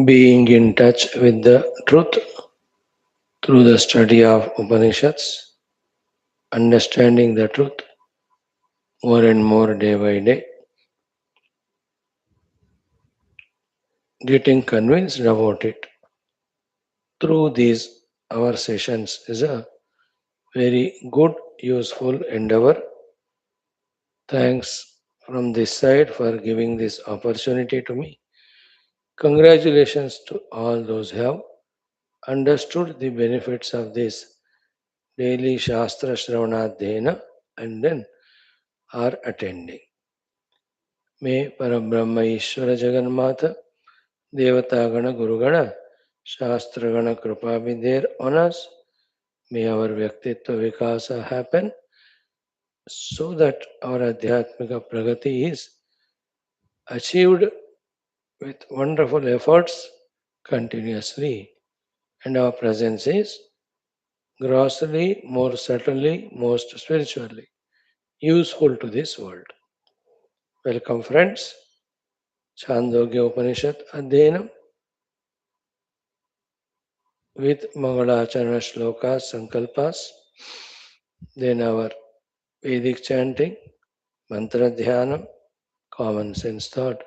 Being in touch with the truth through the study of Upanishads, understanding the truth more and more day by day, getting convinced about it through these our sessions is a very good, useful endeavor. Thanks from this side for giving this opportunity to me. Congratulations to all those who have understood the benefits of this daily Shastra Shravanadhyayana and then are attending. May Parabrahma Ishvara Jagannatha Devatagana Gurugana Shastragana Kripa be there on us. May our Vyaktitva Vikasa happen so that our Adhyatmika Pragati is achieved with wonderful efforts continuously, and our presence is grossly, more subtly, most spiritually useful to this world. Welcome, friends. Chandogya Upanishad Adhyanam with Mangalacharana Shlokas, Sankalpas, then our Vedic chanting, Mantra Dhyanam, common sense thought.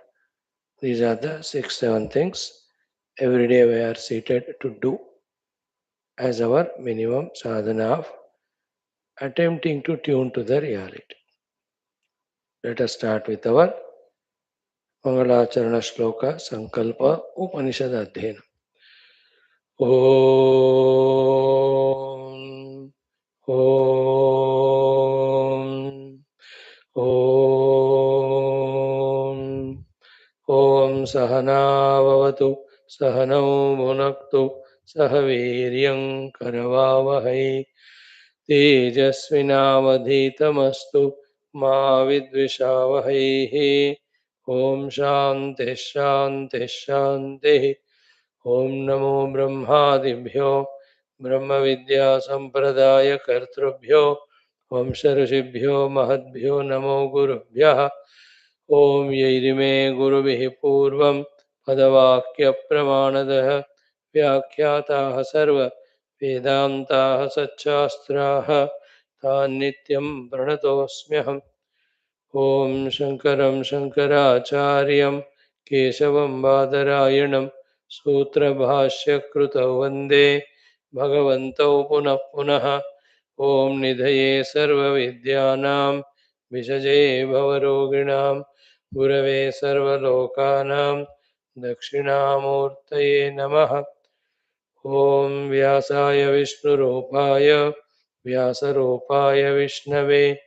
These are the 6-7 things every day we are seated to do as our minimum sadhana of attempting to tune to the reality. Let us start with our Mangalacharana Shloka Sankalpa Upanishad Adhyana. Om Om Om Om Sahana Vavatu Sahanau Bhunaktu Sahaviryam Karavavahai Tejasvinavadhitamastu Ma Vidvishavahai. Om Shanti Shanti Shanti. Om Namo Brahmadibhyo Brahma Vidya Sampradaya Kartrubhyo Om Sharishibhyo Mahadbhyo Namo Gurubhyah. Om Yairime Gurubhihi Purvam Padavakya Pramanadaha Vyakhyataha Sarva Vedantaha Satchastraha Tan Nityam Pranatosmyaham. Om Shankaram Shankaracharyam Keshavam Badarayanam Sutra Bhashya Krutau Vande Bhagavantau Punah Punah. Om Nidhaye Sarva Vidyanam Vishaje Bhavaroginam Gurave Sarva Lokanam Dakshinamurtaye Namaha. Om Vyasaya Vishnurupaya Vyasarupaya Vishnave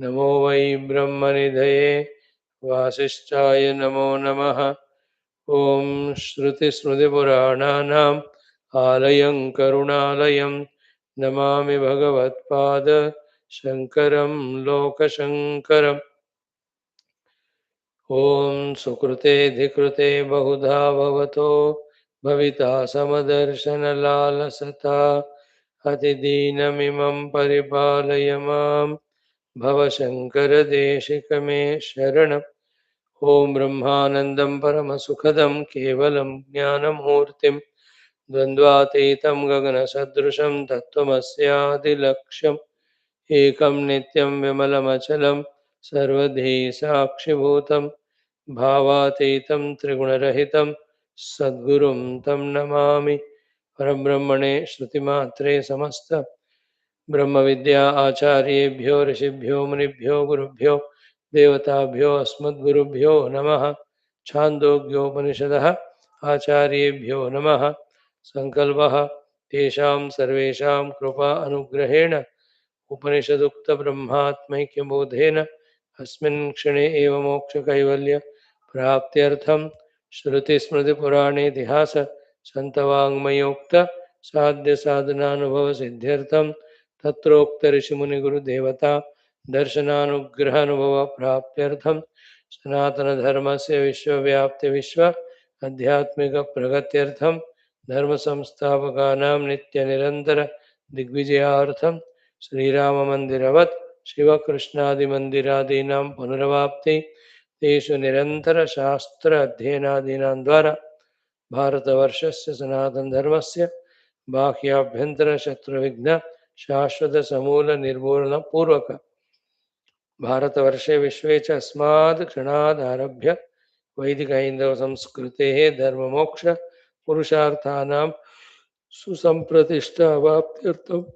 Namo Vai Brahmanidhaye Vasishchaya Namo Namaha. Om Shruti Smriti Purananam Alayam Karunalayam Namami Bhagavatpada Shankaram Lokashankaram. Om Sukrute Dhikrute Bahudha Bhavato Bhavita Samadarshana Lalasata Atidinamimam Paripalayamam Bhava Shankara Deshikame Sharanam. Om Brahmanandam Paramasukadam Kevalam Jnanamurtim Dvandvatetam Gagana Sadrusham Tattvamasyaadilaksham Ekam Nityam Vimalamachalam Sarvadhi Sakshibhutam Bhavatetam Trigunarahitam Sadgurum Tam Namami. Parabrahmane Shruti Matre Samasta Brahma Vidya Acharyebhyo Rishibhyo Munibhyo Gurubhyo Devatabhyo Asmadgurubhyo Namaha. Chandogya Upanishadaha Acharyebhyo Namaha. Sankalpaha Tesham Sarvesham Krupa Anugrahena Upanishadukta Brahmatmaikya Bodhena Asmin Kshane Eva Moksha Kaivalya Praptyartham Shruti Smriti Purane Dihasa Santavangmayokta Sadhya Sadhananubhava Siddhyartham Tatrokta Rishimuni Guru Devata Darshananuggrahanubhava Praptyartham Sanatana Dharmasya Vishwavyapti Vishwa Adhyatmika Pragatyartham Dharma Samsthapakanam Nitya Nirantara Digvijayartham Sri Rama Mandiravat शिवकृष्णादिमन्दिरादीनां पुनरवाप्ति तेषु निरन्तरशास्त्र अध्ययनादीनां द्वारा भारतवर्षस्य सनातनधर्मस्य बाह्याभ्यन्तरशत्रुविघ्न शाश्वतसमूलनिर्मूलनपूर्वक भारतवर्षे विश्वे च अस्मात् क्षणादारभ्य वैदिकैन्दवसंस्कृतेः धर्ममोक्ष पुरुषार्थानां सुसम्प्रतिष्ठा अवाप्त्यर्थम्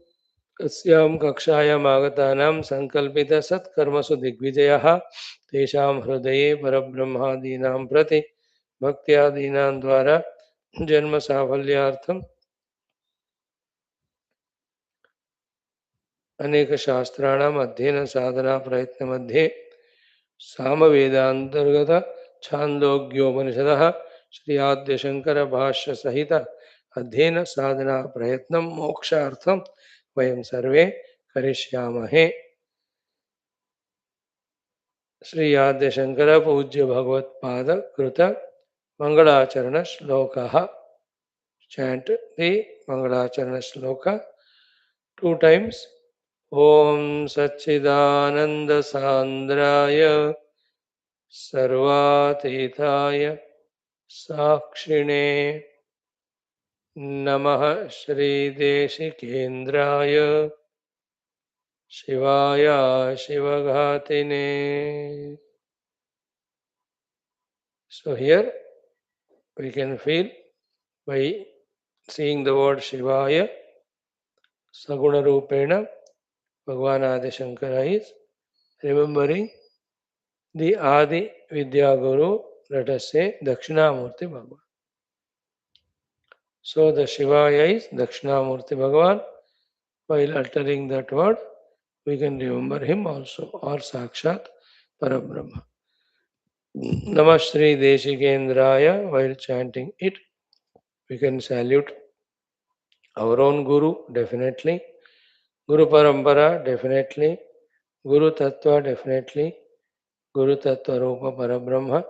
अस्यां कक्षायाम् आगतानां सङ्कल्पितसत्कर्मसु दिग्विजयः तेषां हृदये परब्रह्मादीनां प्रति भक्त्यादीनां द्वारा जन्मसाफल्यार्थम् अनेकशास्त्राणाम् अध्ययनसाधनाप्रयत्नमध्ये सामवेदान्तर्गत छान्दोग्योपनिषदः श्री आद्यशङ्करभाष्यसहित अध्ययनसाधनाप्रयत्नं मोक्षार्थं वयं सर्वे करिष्यामहे। श्री आद्यशङ्कर पूज्य भगवत्पाद कृत मंगलाचरण श्लोकः। Chant the मंगलाचरण श्लोक 2 times. ओम सच्चिदानंद सांद्राय सर्वातीताय साक्षिणे नमः श्रीदेशिकेन्द्राय शिवाय शिवघातिने. So here we can feel by seeing the word Shivaya, Saguna Rupena, Bhagavan Adi Shankara is remembering the Adi Vidya Guru, let us say Dakshinamurti Bhagavan. So the Shivaya is Dakshinamurti Bhagavan. While uttering that word, we can remember him also, or Sakshat Parabrahma. Namah Shri Deshikendraya, while chanting it, we can salute our own Guru, definitely. Guru Parampara, definitely. Guru Tattva, definitely. Guru Tattva Rupa Parabrahma,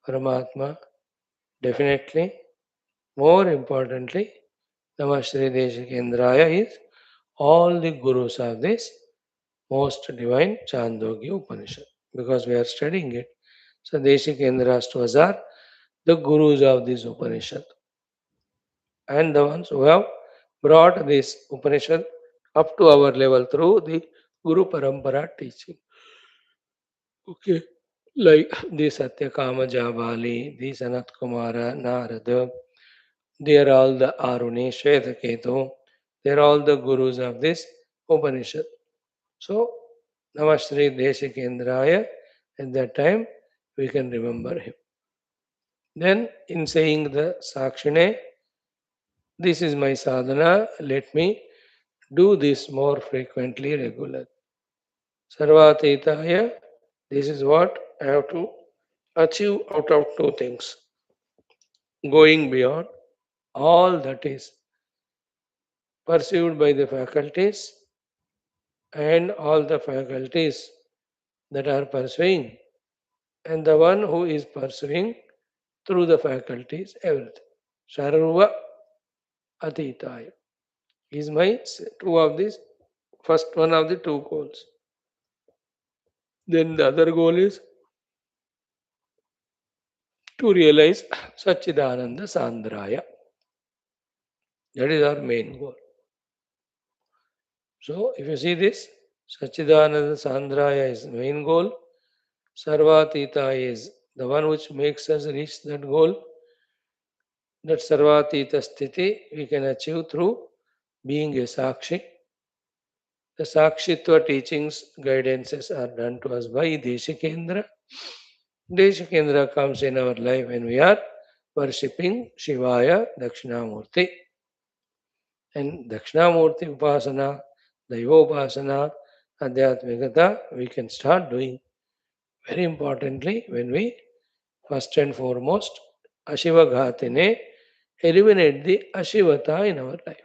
Paramatma, definitely. More importantly, Namah Shri Deshikendraya is all the Gurus of this most divine Chandogya Upanishad, because we are studying it. So Deshikendras to us are the Gurus of this Upanishad, and the ones who have brought this Upanishad up to our level through the Guru Parampara teaching. Okay, like the Satyakama Jabali, the Sanatkumara, Narada, they are all the Aruni, Shvetaketu, they are all the Gurus of this Upanishad. So, Namashri Deshikendraya, at that time we can remember him. Then, in saying the Sakshine, this is my sadhana, let me do this more frequently, regular. Sarvatitaya, this is what I have to achieve out of two things. Going beyond all that is perceived by the faculties and all the faculties that are pursuing, and the one who is pursuing through the faculties everything. Sarva Atitaya is my two of these, first one of the two goals. Then the other goal is to realize Satchidananda Sandraya. That is our main goal. So if you see this, Satchidananda Sandraya is main goal. Sarvatita is the one which makes us reach that goal. That Sarvatita Sthiti we can achieve through being a Sakshi. The Sakshitva teachings, guidances are done to us by Deshikendra. Deshikendra comes in our life when we are worshipping Shivaya Dakshinamurti. And Dakshinamurti Upasana, Daivopasana, Adhyatmikata, we can start doing. Very importantly, when we first and foremost Ashiva Ghatine eliminate the Ashivata in our life.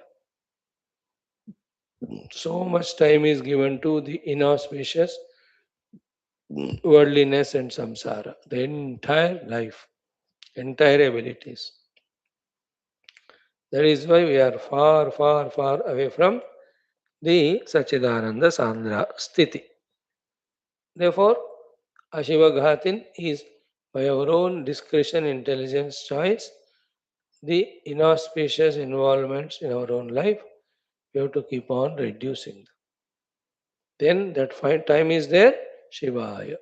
So much time is given to the inauspicious worldliness and samsara, the entire life, entire abilities. That is why we are far, far, far away from the Sachidananda Sandra Sthiti. Therefore, Ashivaghatin is by our own discretion, intelligence, choice, the inauspicious involvements in our own life, we have to keep on reducing them. Then that fine time is there, Shivaya.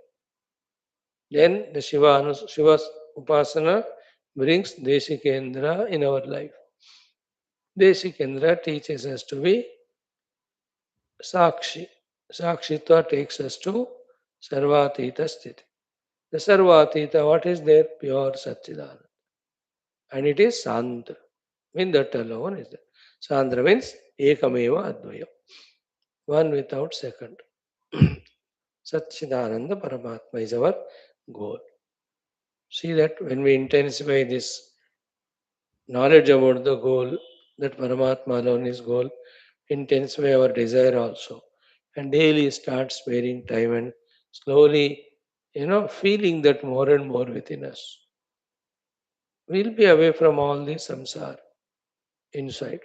Then the Shiva's Upasana brings Deshikendra in our life. Deshikendra teaches us to be Sakshi. Sakshitva takes us to Sarvatita Sthiti. The Sarvatita, what is there? Pure Satchidananda. And it is Sandra. Mean that alone is there. Sandra means Ekameva Advaya. One without second. Satchidananda Paramatma is our goal. See that when we intensify this knowledge about the goal, that Paramatma alone is goal, intensify our desire also. And daily start sparing time and slowly, feeling that more and more within us. We'll be away from all this samsara inside.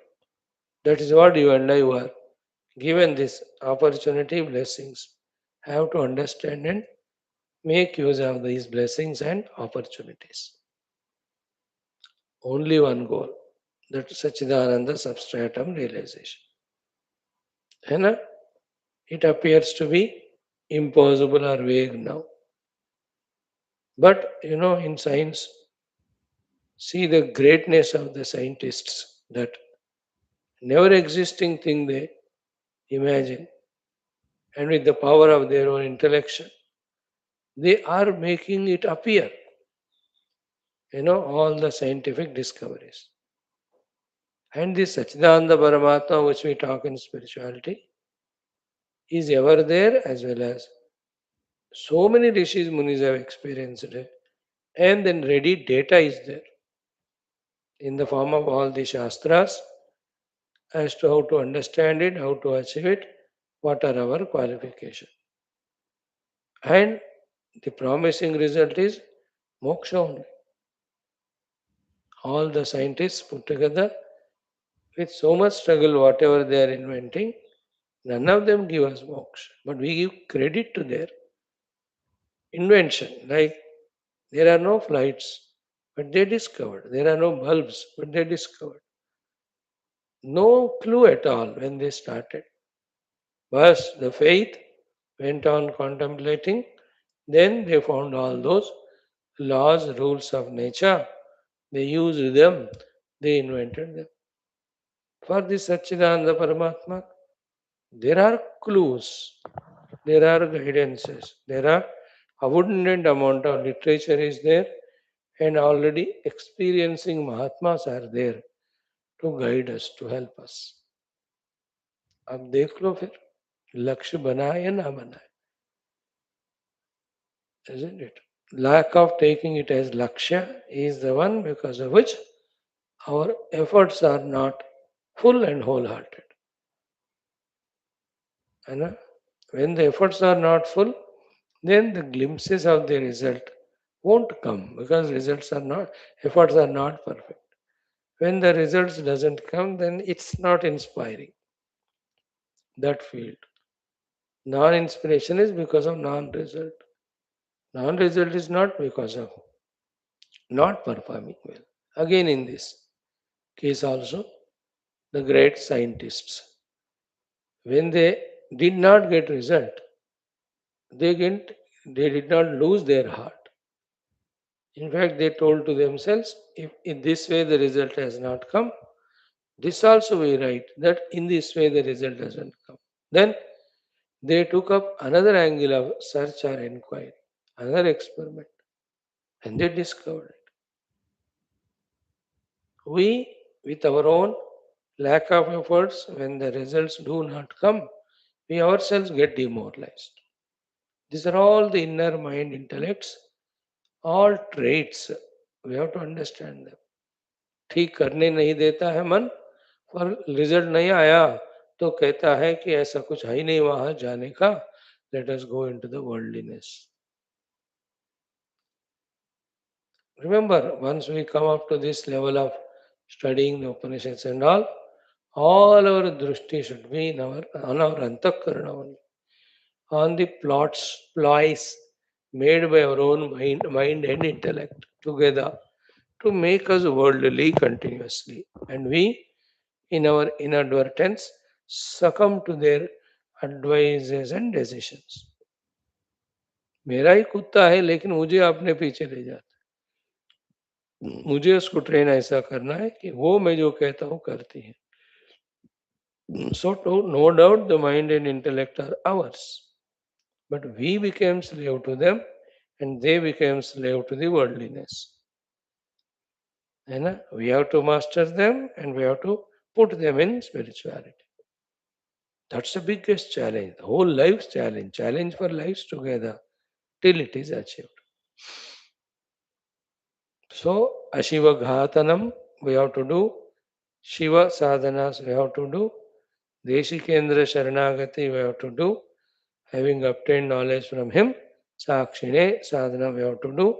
That is what you and I were given this opportunity, blessings. Have to understand and make use of these blessings and opportunities. Only one goal, that Sachidananda substratum realization. And it appears to be impossible or vague now. But in science, see the greatness of the scientists, that never existing thing they imagine, and with the power of their own intellection, they are making it appear. All the scientific discoveries. And this Sachidananda Paramatma, which we talk in spirituality, is ever there, as well as so many rishis, munis have experienced it. And then ready data is there in the form of all the Shastras as to how to understand it, how to achieve it, what are our qualifications. And the promising result is moksha only. All the scientists put together, with so much struggle, whatever they are inventing, none of them give us moksha. But we give credit to their invention. Like there are no flights, but they discovered. There are no bulbs, but they discovered. No clue at all when they started. But the faith went on contemplating. Then they found all those laws, rules of nature. They used them. They invented them. For this Satchidananda Paramatma, there are clues, there are guidances, there are abundant amount of literature is there, and already experiencing Mahatmas are there to guide us, to help us. अब देख लो फिर लक्ष्य बनाए या ना बनाए, isn't it? Lack of taking it as lakshya is the one because of which our efforts are not full and wholehearted. And when the efforts are not full, then the glimpses of the result won't come because efforts are not perfect. When the results doesn't come, then it's not inspiring. That field. Non-inspiration is because of non-result. Non-result is not because of not performing well. Again, in this case also, the great scientists, when they did not get result, they did not lose their heart. In fact, they told to themselves, if in this way the result has not come, this also we write that in this way the result doesn't come. Then they took up another angle of search or inquiry, another experiment, and they discovered it. We, with our own lack of efforts, when the results do not come, we ourselves get demoralized. These are all the inner mind intellects, all traits. We have to understand them. ठीक करने नहीं देता है मन, पर result नहीं आया तो कहता है कि ऐसा कुछ है ही नहीं वहां जाने का, let us go into the worldliness. Remember, once we come up to this level of studying the Upanishads and all our drushti should be on our antakarana only. on the ploys made by our own mind and intellect together to make us worldly continuously. And we, in our inadvertence, succumb to their advices and decisions. मेरा ही कुत्ता है लेकिन मुझे अपने पीछे ले जाता है। मुझे उसको ट्रेन ऐसा करना है कि वो मैं जो कहता हूँ करती है. So no doubt the mind and intellect are ours, but we became slave to them and they became slave to the worldliness. We have to master them and we have to put them in spirituality. That's the biggest challenge, the whole life's challenge for lives together till it is achieved. So, Ashiva Ghatanam we have to do, Shiva sadhanas we have to do, Deshikendra Sharanagati we have to do, having obtained knowledge from him, Sakshine sadhana we have to do,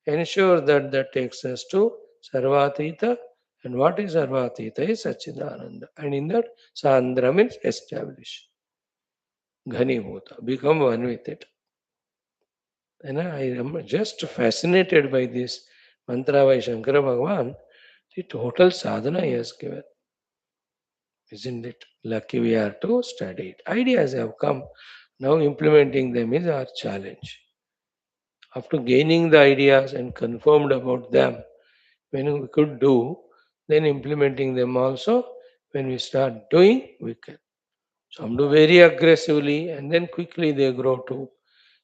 ensure that that takes us to Sarvatita. And what is Sarvatita is Sachidananda. And in that, Sandra means establish. Ghanibhuta, become one with it. And I am just fascinated by this mantra by Shankara Bhagavan, the total sadhana he has given. Isn't it lucky we are to study it? Ideas have come. Now implementing them is our challenge. After gaining the ideas and confirmed about them, when we could do, then implementing them also, when we start doing, we can. Some do very aggressively and then quickly they grow too.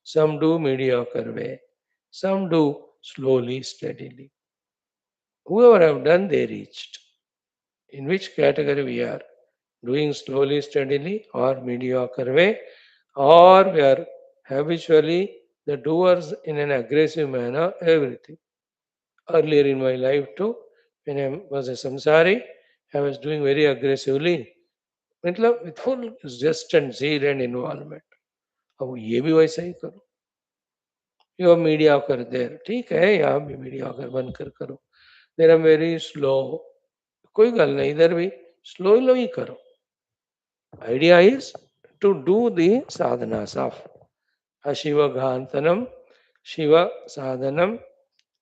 Some do mediocre way. Some do slowly, steadily. Whoever have done, they reached. In which category we are? Doing slowly, steadily, or mediocre way, or we are habitually the doers in an aggressive manner, everything. Earlier in my life too, when I was a samsari, I was doing very aggressively, मतलब with full zest and zeal and involvement. अब ये भी वैसा ही करो. You are mediocre there. ठीक है, यहाँ भी mediocre बनकर करो. Then I'm very slow. कोई गल नहीं, इधर भी slow ही करो. Idea is to do the sadhanas of Ashiva Ghantanam, Shiva Sadhanam,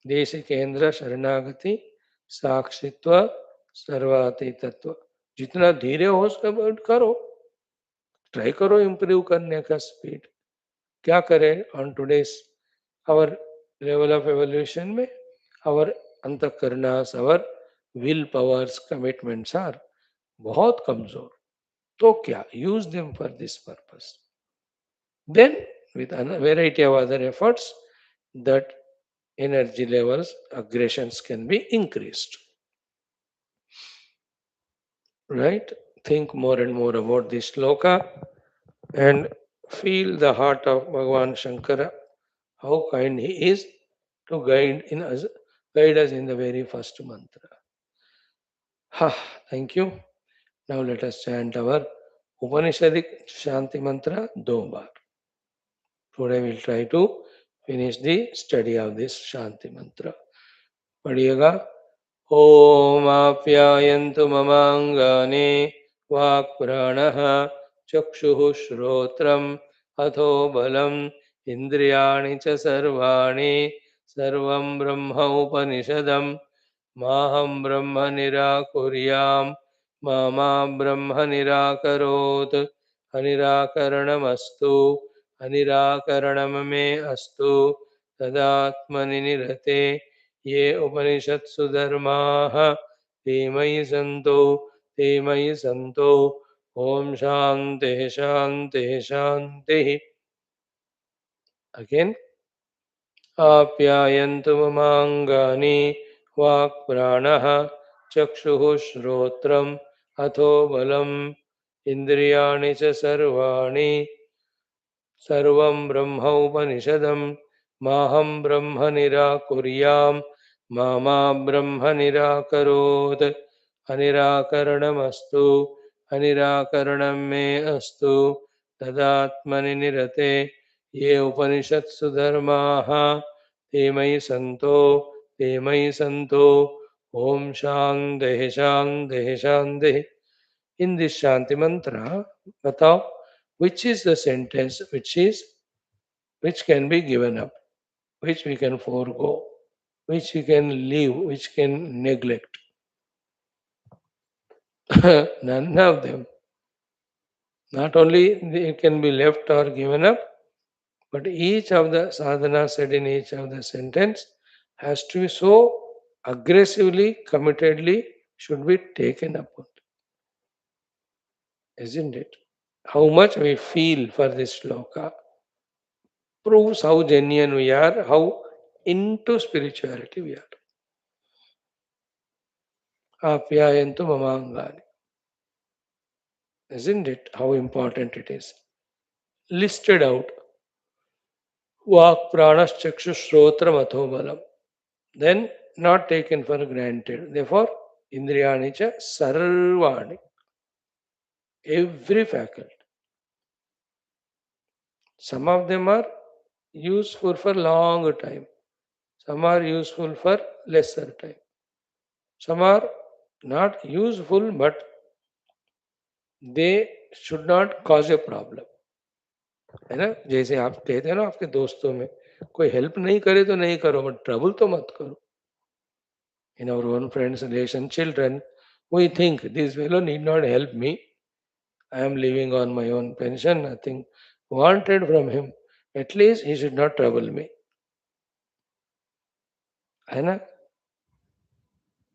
Desikendra Sharanagati, साक्षित्व सर्वातीतत्व. जितना धीरे हो सके करो, ट्राई करो इंप्रूव करने का स्पीड. क्या करें on today's our level of evolution में? आवर अंतःकरणास, our will powers, commitments are बहुत कमजोर. तो क्या? Use them for this purpose. Then with a variety of other efforts, that energy levels, aggressions can be increased. Right? Think more and more about this sloka and feel the heart of Bhagavan Shankara, how kind he is to guide us in the very first mantra. Ha, thank you. Now let us chant our Upanishadic Shanti mantra do bar. Today we'll try to finish the study of this Shanti mantra. पढ़िएगा. ओम आप्यायन्तु ममांगानि वाक् प्राणः चक्षुः श्रोत्रम् अथो बलम् इन्द्रियाणि च सर्वाणि सर्वं ब्रह्म उपनिषदम् माहं ब्रह्म निराकुर्याम् मा ब्रह्म निराकरोत्. अनिराकरणमस्तु अनिराकरणं मे अस्तु तदात्मनि निरते ये उपनिषत्सु धर्माः ते मयि सन्तो ओम शांति शांति शांति. अगेन. आप्यायन्तु ममांगानि वाक् प्राणः चक्षुः श्रोत्रम् अथो बलम् इन्द्रियाणि च सर्वाणि सर्वं ब्रह्म उपनिषदम् माहं ब्रह्म निराकुर्याम् मा ब्रह्म निराकरोत्. अनिराकरणमस्तु अनिराकरणं मे अस्तु तदात्मनि निरते ये उपनिषत्सु धर्माः ते मयि सन्तो ओम शांति शांति शांति. In this Shanti mantra, बताओ which is the sentence which can be given up, which we can forego, which we can leave, which can neglect. None of them. Not only it can be left or given up, but each of the sadhana said in each of the sentence has to be so aggressively, committedly should be taken up, isn't it? How much we feel for this shloka proves how genuine we are, how into spirituality we are. Apyayantu mamangani. Isn't it? How important it is. Listed out. Vak pranas chakshu shrotra mathobalam. Then not taken for granted. Therefore, indriyani cha sarvani. Every faculty. Some of them are useful for long time. Some are useful for lesser time. Some are not useful, but they should not cause a problem. है ना? जैसे आप कहते हैं ना आपके दोस्तों में कोई हेल्प नहीं करे तो नहीं करो, बट ट्रबल तो मत करो. In our own friends, relation, children, we think this fellow need not help me. I am living on my own pension, nothing wanted from him. At least he should not trouble me. है ना?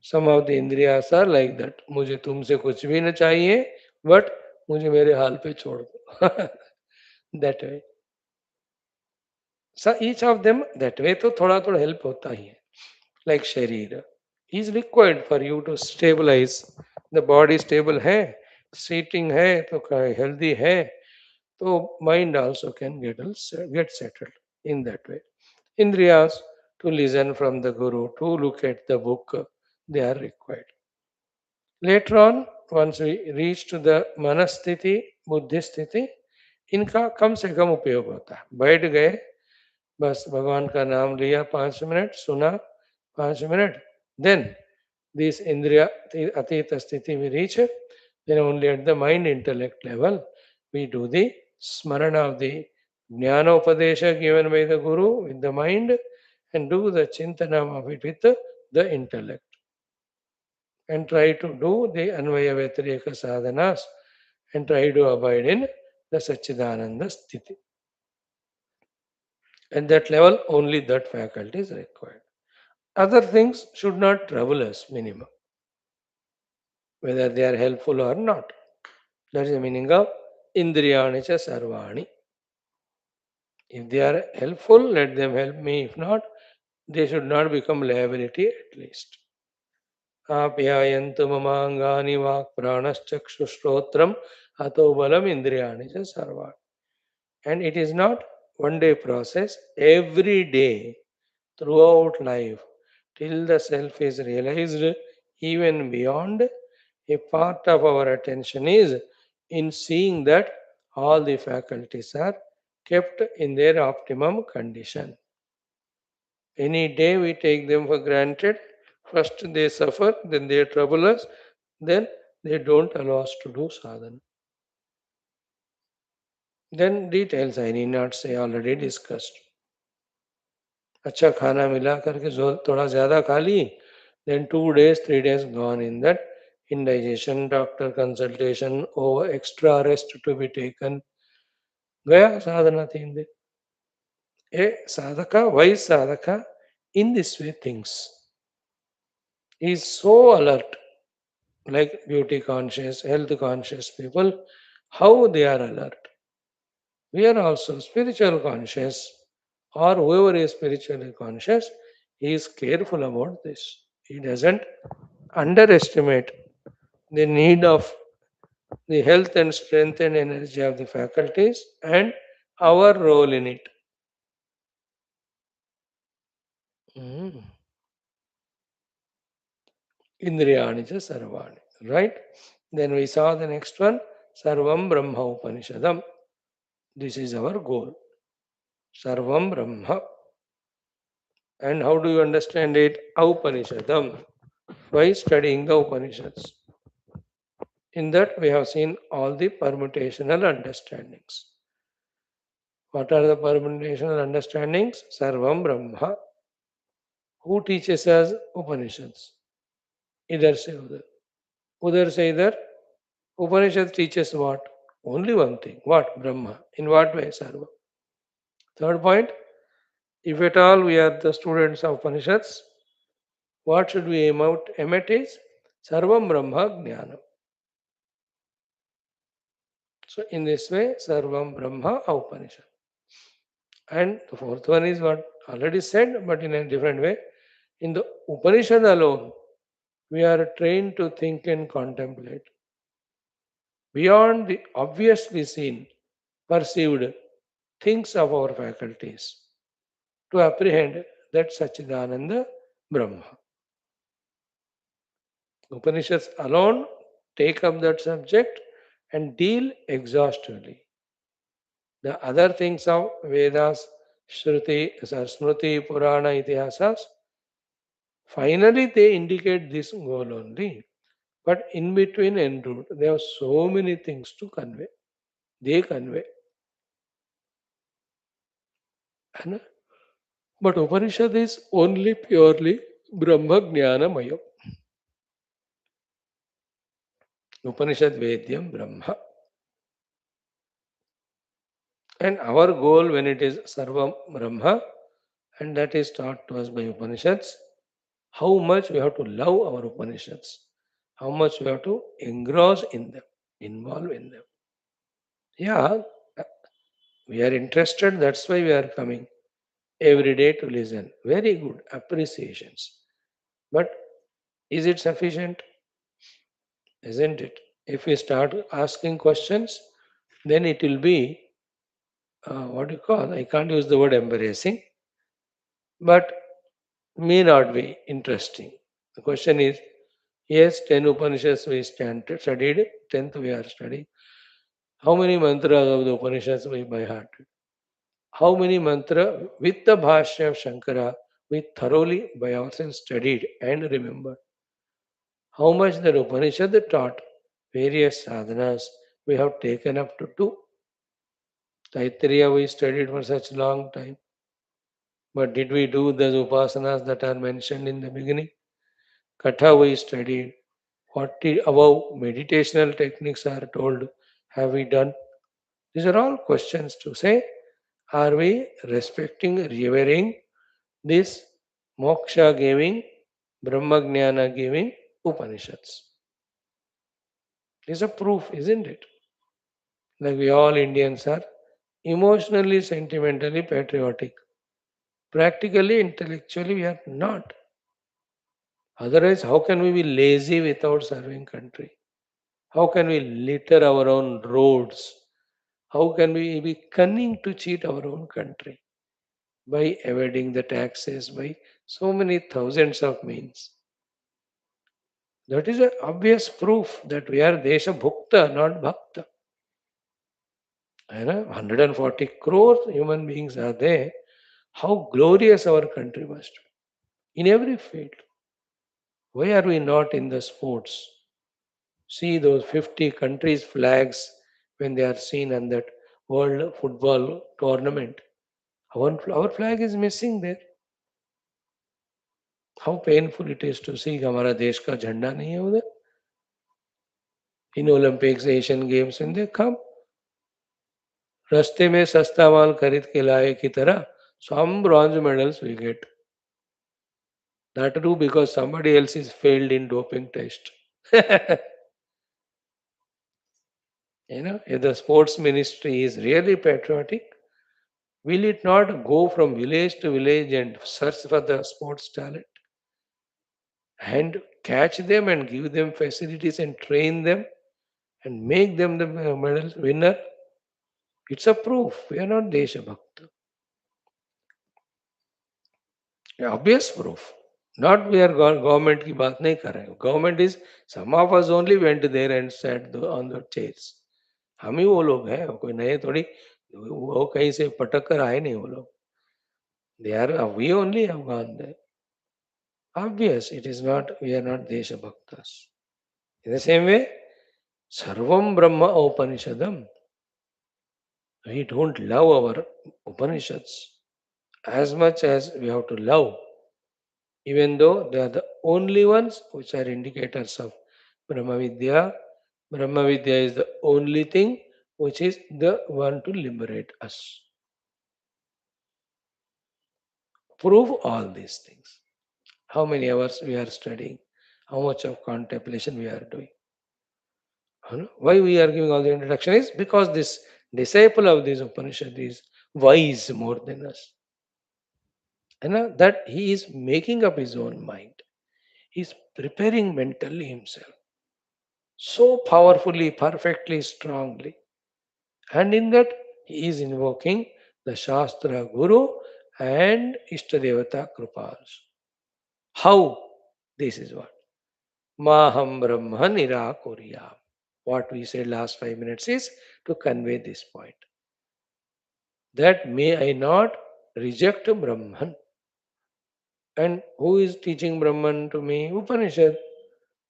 Some of the indriyas are like that. मुझे तुमसे कुछ भी न चाहिए, but मुझे मेरे हाल पे छोड़ दो. That way. So each of them that way तो थोड़ा थोड़ा help होता ही है. Like शरीर is required for you to stabilize. The body stable है, seating है तो healthy है, तो mind also can get settled in that way. Indriyas to listen from the Guru, to look at the book, they are required. Later on, once we reach to the मनस्थिति, बुद्धि स्थिति, इनका कम से कम उपयोग होता है. बैठ गए, बस भगवान का नाम लिया 5 मिनट, सुना 5 minute, then this indriya atita sthiti we reach, then only at the mind intellect level we do the smarana of the jnanopadesha given by the Guru with the mind and do the chintanam of it with the intellect. And try to do the Anvaya Vyatireka sadhanas and try to abide in the Satchidananda Sthiti. At that level, only that faculty is required. Other things should not trouble us, minimum, whether they are helpful or not. That is the meaning of Indriyani cha Sarvani. If they are helpful, let them help me. If not, they should not become liability at least. आप्यायन्तु ममाङ्गानि वाक् प्राणश्चक्षुश्रोत्रम् अतो बलम् इन्द्रियाणि च सर्वाणि. And it is not one day process, every day throughout life till the self is realized, even beyond. A part of our attention is in seeing that all the faculties are kept in their optimum condition. Any day we take them for granted, first they suffer, then they trouble us, then they don't allow us to do sadhana. Then details I need not say, already discussed. अच्छा खाना मिला करके थोड़ा ज़्यादा खा ली, then 2 days, 3 days gone in that indigestion, doctor consultation, over extra rest to be taken. गया साधना 3 दिन. A sadhaka, wise sadhaka, in this way thinks. He is so alert, like beauty conscious, health conscious people, how they are alert. We are also spiritual conscious, or whoever is spiritually conscious, he is careful about this. He doesn't underestimate the need of the health and strength and energy of the faculties and our role in it. Indriyani cha sarvani. Right? Then we saw the next one, Sarvam Brahma Upanishadam. This is our goal. Sarvam Brahma. And how do you understand it? Upanishadam. By studying the Upanishads. In that, we have seen all the permutational understandings. What are the permutational understandings? Sarvam Brahma. Who teaches us Upanishads? Either say other. Udar say either. Upanishad teaches what? Only one thing. What? Brahma. In what way? Sarva. Third point. If at all we are the students of Upanishads, what should we aim at is Sarvam Brahma Jnanam. So in this way, Sarvam Brahma Upanishad. And the fourth one is what already said, but in a different way. In the Upanishad alone, we are trained to think and contemplate beyond the obviously seen, perceived things of our faculties to apprehend that Sachidananda Brahma. Upanishads alone take up that subject and deal exhaustively. The other things of Vedas, Smruti, Purana, Itihasas, finally they indicate this goal only. But in between en route, there are so many things to convey. They convey. And, but Upanishad is only purely Brahma Jnana Mayam. Upanishad Vedyam Brahma. And our goal when it is Sarvam Brahma, and that is taught to us by Upanishads, how much we have to love our Upanishads, how much we have to engross in them, involve in them. Yeah, we are interested, that's why we are coming every day to listen. Very good appreciations. But is it sufficient? Isn't it? If we start asking questions, then it will be what do you call? I can't use the word embarrassing, but may not be interesting. The question is, yes, 10 Upanishads we studied, 10th we are studying. How many mantras of the Upanishads we by heart? How many mantra with the Bhashyam of Shankara we thoroughly by ourselves studied and remembered? How much the Upanishad taught various sadhanas we have taken up to do. Taittiriya we studied for such long time. But did we do those upasanas that are mentioned in the beginning? Katha we studied. What above meditational techniques are told, have we done? These are all questions to say. Are we respecting, revering this moksha giving, Brahmajnana giving Upanishads? It is a proof, isn't it? Like we all Indians are emotionally, sentimentally patriotic. Practically, intellectually, we are not. Otherwise, how can we be lazy without serving country? How can we litter our own roads? How can we be cunning to cheat our own country? By evading the taxes, by so many thousands of means. That is an obvious proof that we are Desha Bhukta, not Bhakta. 140 crore human beings are there. How glorious our country must be in every field. Why are we not in the sports? See those 50 countries' flags when they are seen on that World Football Tournament. Our flag is missing there. How painful it is to see हमारा देश का झंडा नहीं है उधर. In Olympics, Asian Games, when they come, रास्ते में सस्ता माल खरीद के लाए की तरह some bronze medals we get. That too because somebody else is failed in doping test. If the sports ministry is really patriotic, will it not go from village to village and search for the sports talent and catch them and give them facilities and train them and make them the medal winner? It's a proof we are not Desha Bhakta. Obvious proof. Not we are government की बात नहीं कर रहे हैं. Government is some of us only went there and sat on the chairs. हम ही वो लोग हैं, कोई नए थोड़ी वो कहीं से पटक कर आए नहीं वो लोग. They are we only have gone there. Obvious, it is not. We are not Desha Bhaktas. In the same way, Sarvam Brahma Upanishadam. We don't love our Upanishads as much as we have to love, even though they are the only ones which are indicators of Brahma Vidya. Brahma Vidya is the only thing which is the one to liberate us. Prove all these things. How many hours we are studying, how much of contemplation we are doing. Why we are giving all the introduction is because this disciple of this Upanishad is wise more than us. That he is making up his own mind. He is preparing mentally himself so powerfully, perfectly, strongly. And in that, he is invoking the Shastra Guru and Ishtadevata Kripals. How? This is what. Maham Brahma Nirakuryam. What we said last 5 minutes is to convey this point. That may I not reject Brahman. And who is teaching Brahman to me? Upanishad.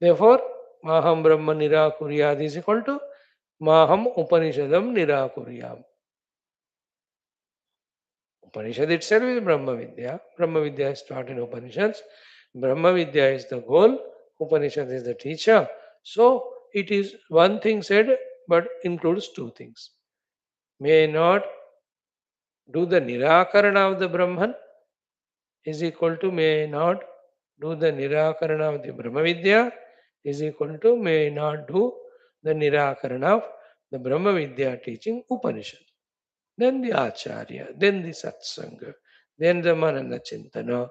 Therefore, Maham Brahma Nirakuryad is equal to Maham Upanishadam Nirakuryam. Upanishad itself is Brahma Vidya. Brahma Vidya is taught in Upanishads. Brahma Vidya is the goal. Upanishad is the teacher. So, it is one thing said, but includes two things. May not do the Nirakarana of the Brahman is equal to may not do the Nirakarana of the Brahma Vidya is equal to may not do the Nirakarana of the Brahma Vidya teaching Upanishad. Then the Acharya, then the Satsanga, then the Manana Chintana.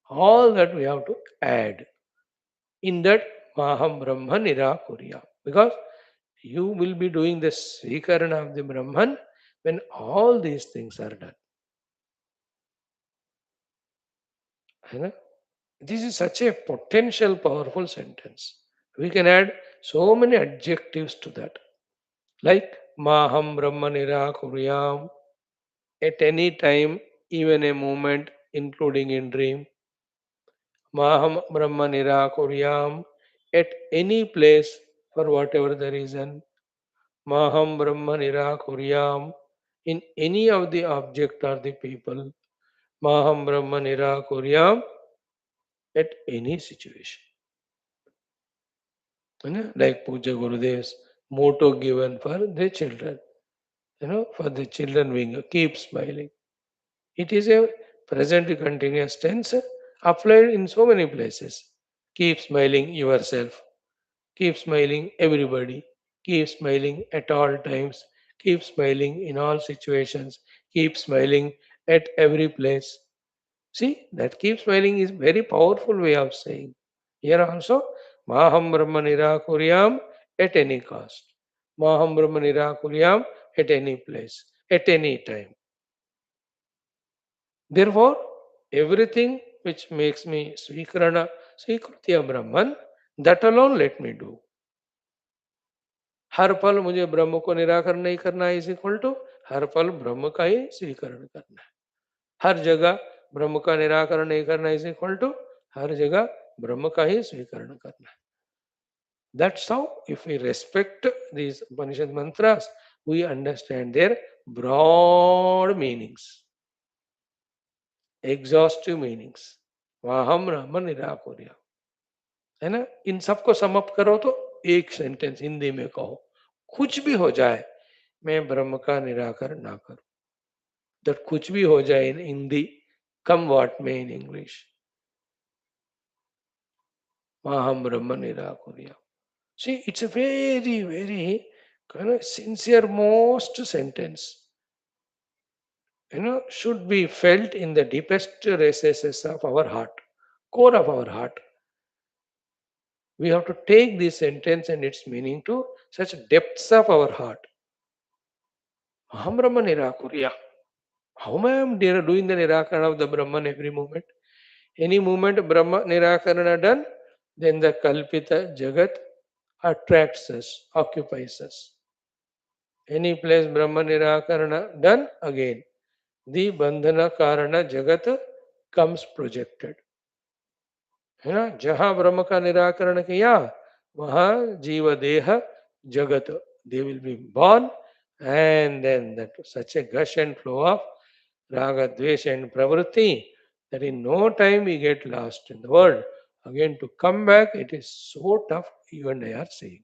All that we have to add in that Maham Brahma Nirakurya. Because you will be doing the Svikarana of the Brahman when all these things are done. This is such a potential powerful sentence. We can add so many adjectives to that. Like Maham Brahma Nirakuryam, at any time, even a moment, including in dream. Maham Brahma Nirakuryam, at any place, for whatever the reason. Maham Brahma Nirakuryam, in any of the object or the people. Maham Brahma Nirakuryam, at any situation. Like Puja Gurudev's motto given for the children. For the children being keep smiling. It is a present continuous tense applied in so many places. Keep smiling yourself. Keep smiling everybody. Keep smiling at all times. Keep smiling in all situations. Keep smiling at every place. See, that keep smiling is very powerful way of saying. Here also, Maham Brahma Nirakuryam at any cost. Maham Brahma Nirakuryam at any place, at any time. Therefore, everything which makes me Svikritya Brahman, that alone let me do. हर पल मुझे ब्रह्म को निराकरण नहीं करना है is equal to her पल ब्रह्म का ही स्वीकरण करना है. हर जगह ब्रह्म का निराकरण नहीं करना इज इक्वल टू हर जगह ब्रह्म का ही स्वीकरण करना है. That's how, if we respect these Upanishad mantras, we understand their broad meanings, exhaustive meanings. वाहम ब्रह्म निराकुर्य, है ना. इन सबको समअप करो तो एक सेंटेंस हिंदी में कहो, कुछ भी हो जाए मैं ब्रह्म का निराकरण ना करूं. दैट कुछ भी हो जाए इन हिंदी, कम व्हाट में in English. वाहम Brahma निराकुर्य. See, it's a very, very sincere most sentence. Should be felt in the deepest recesses of our heart, core of our heart. We have to take this sentence and its meaning to such depths of our heart. Aham Brahma Nirakurya. How am I doing the Nirakarana of the Brahman every moment? Any moment Brahma Nirakarana done, then the Kalpita Jagat attracts us, occupies us. Any place Brahma Nirakarana done, again the Bandhana Karana Jagat comes projected. है ना. जहां ब्रह्म का निराकरण किया वहां जीव देह Jagat. They will be born, and then that such a gush and flow of raga, dvesha, and pravritti that in no time we get lost in the world. Again, to come back, it is so tough. You and I are saying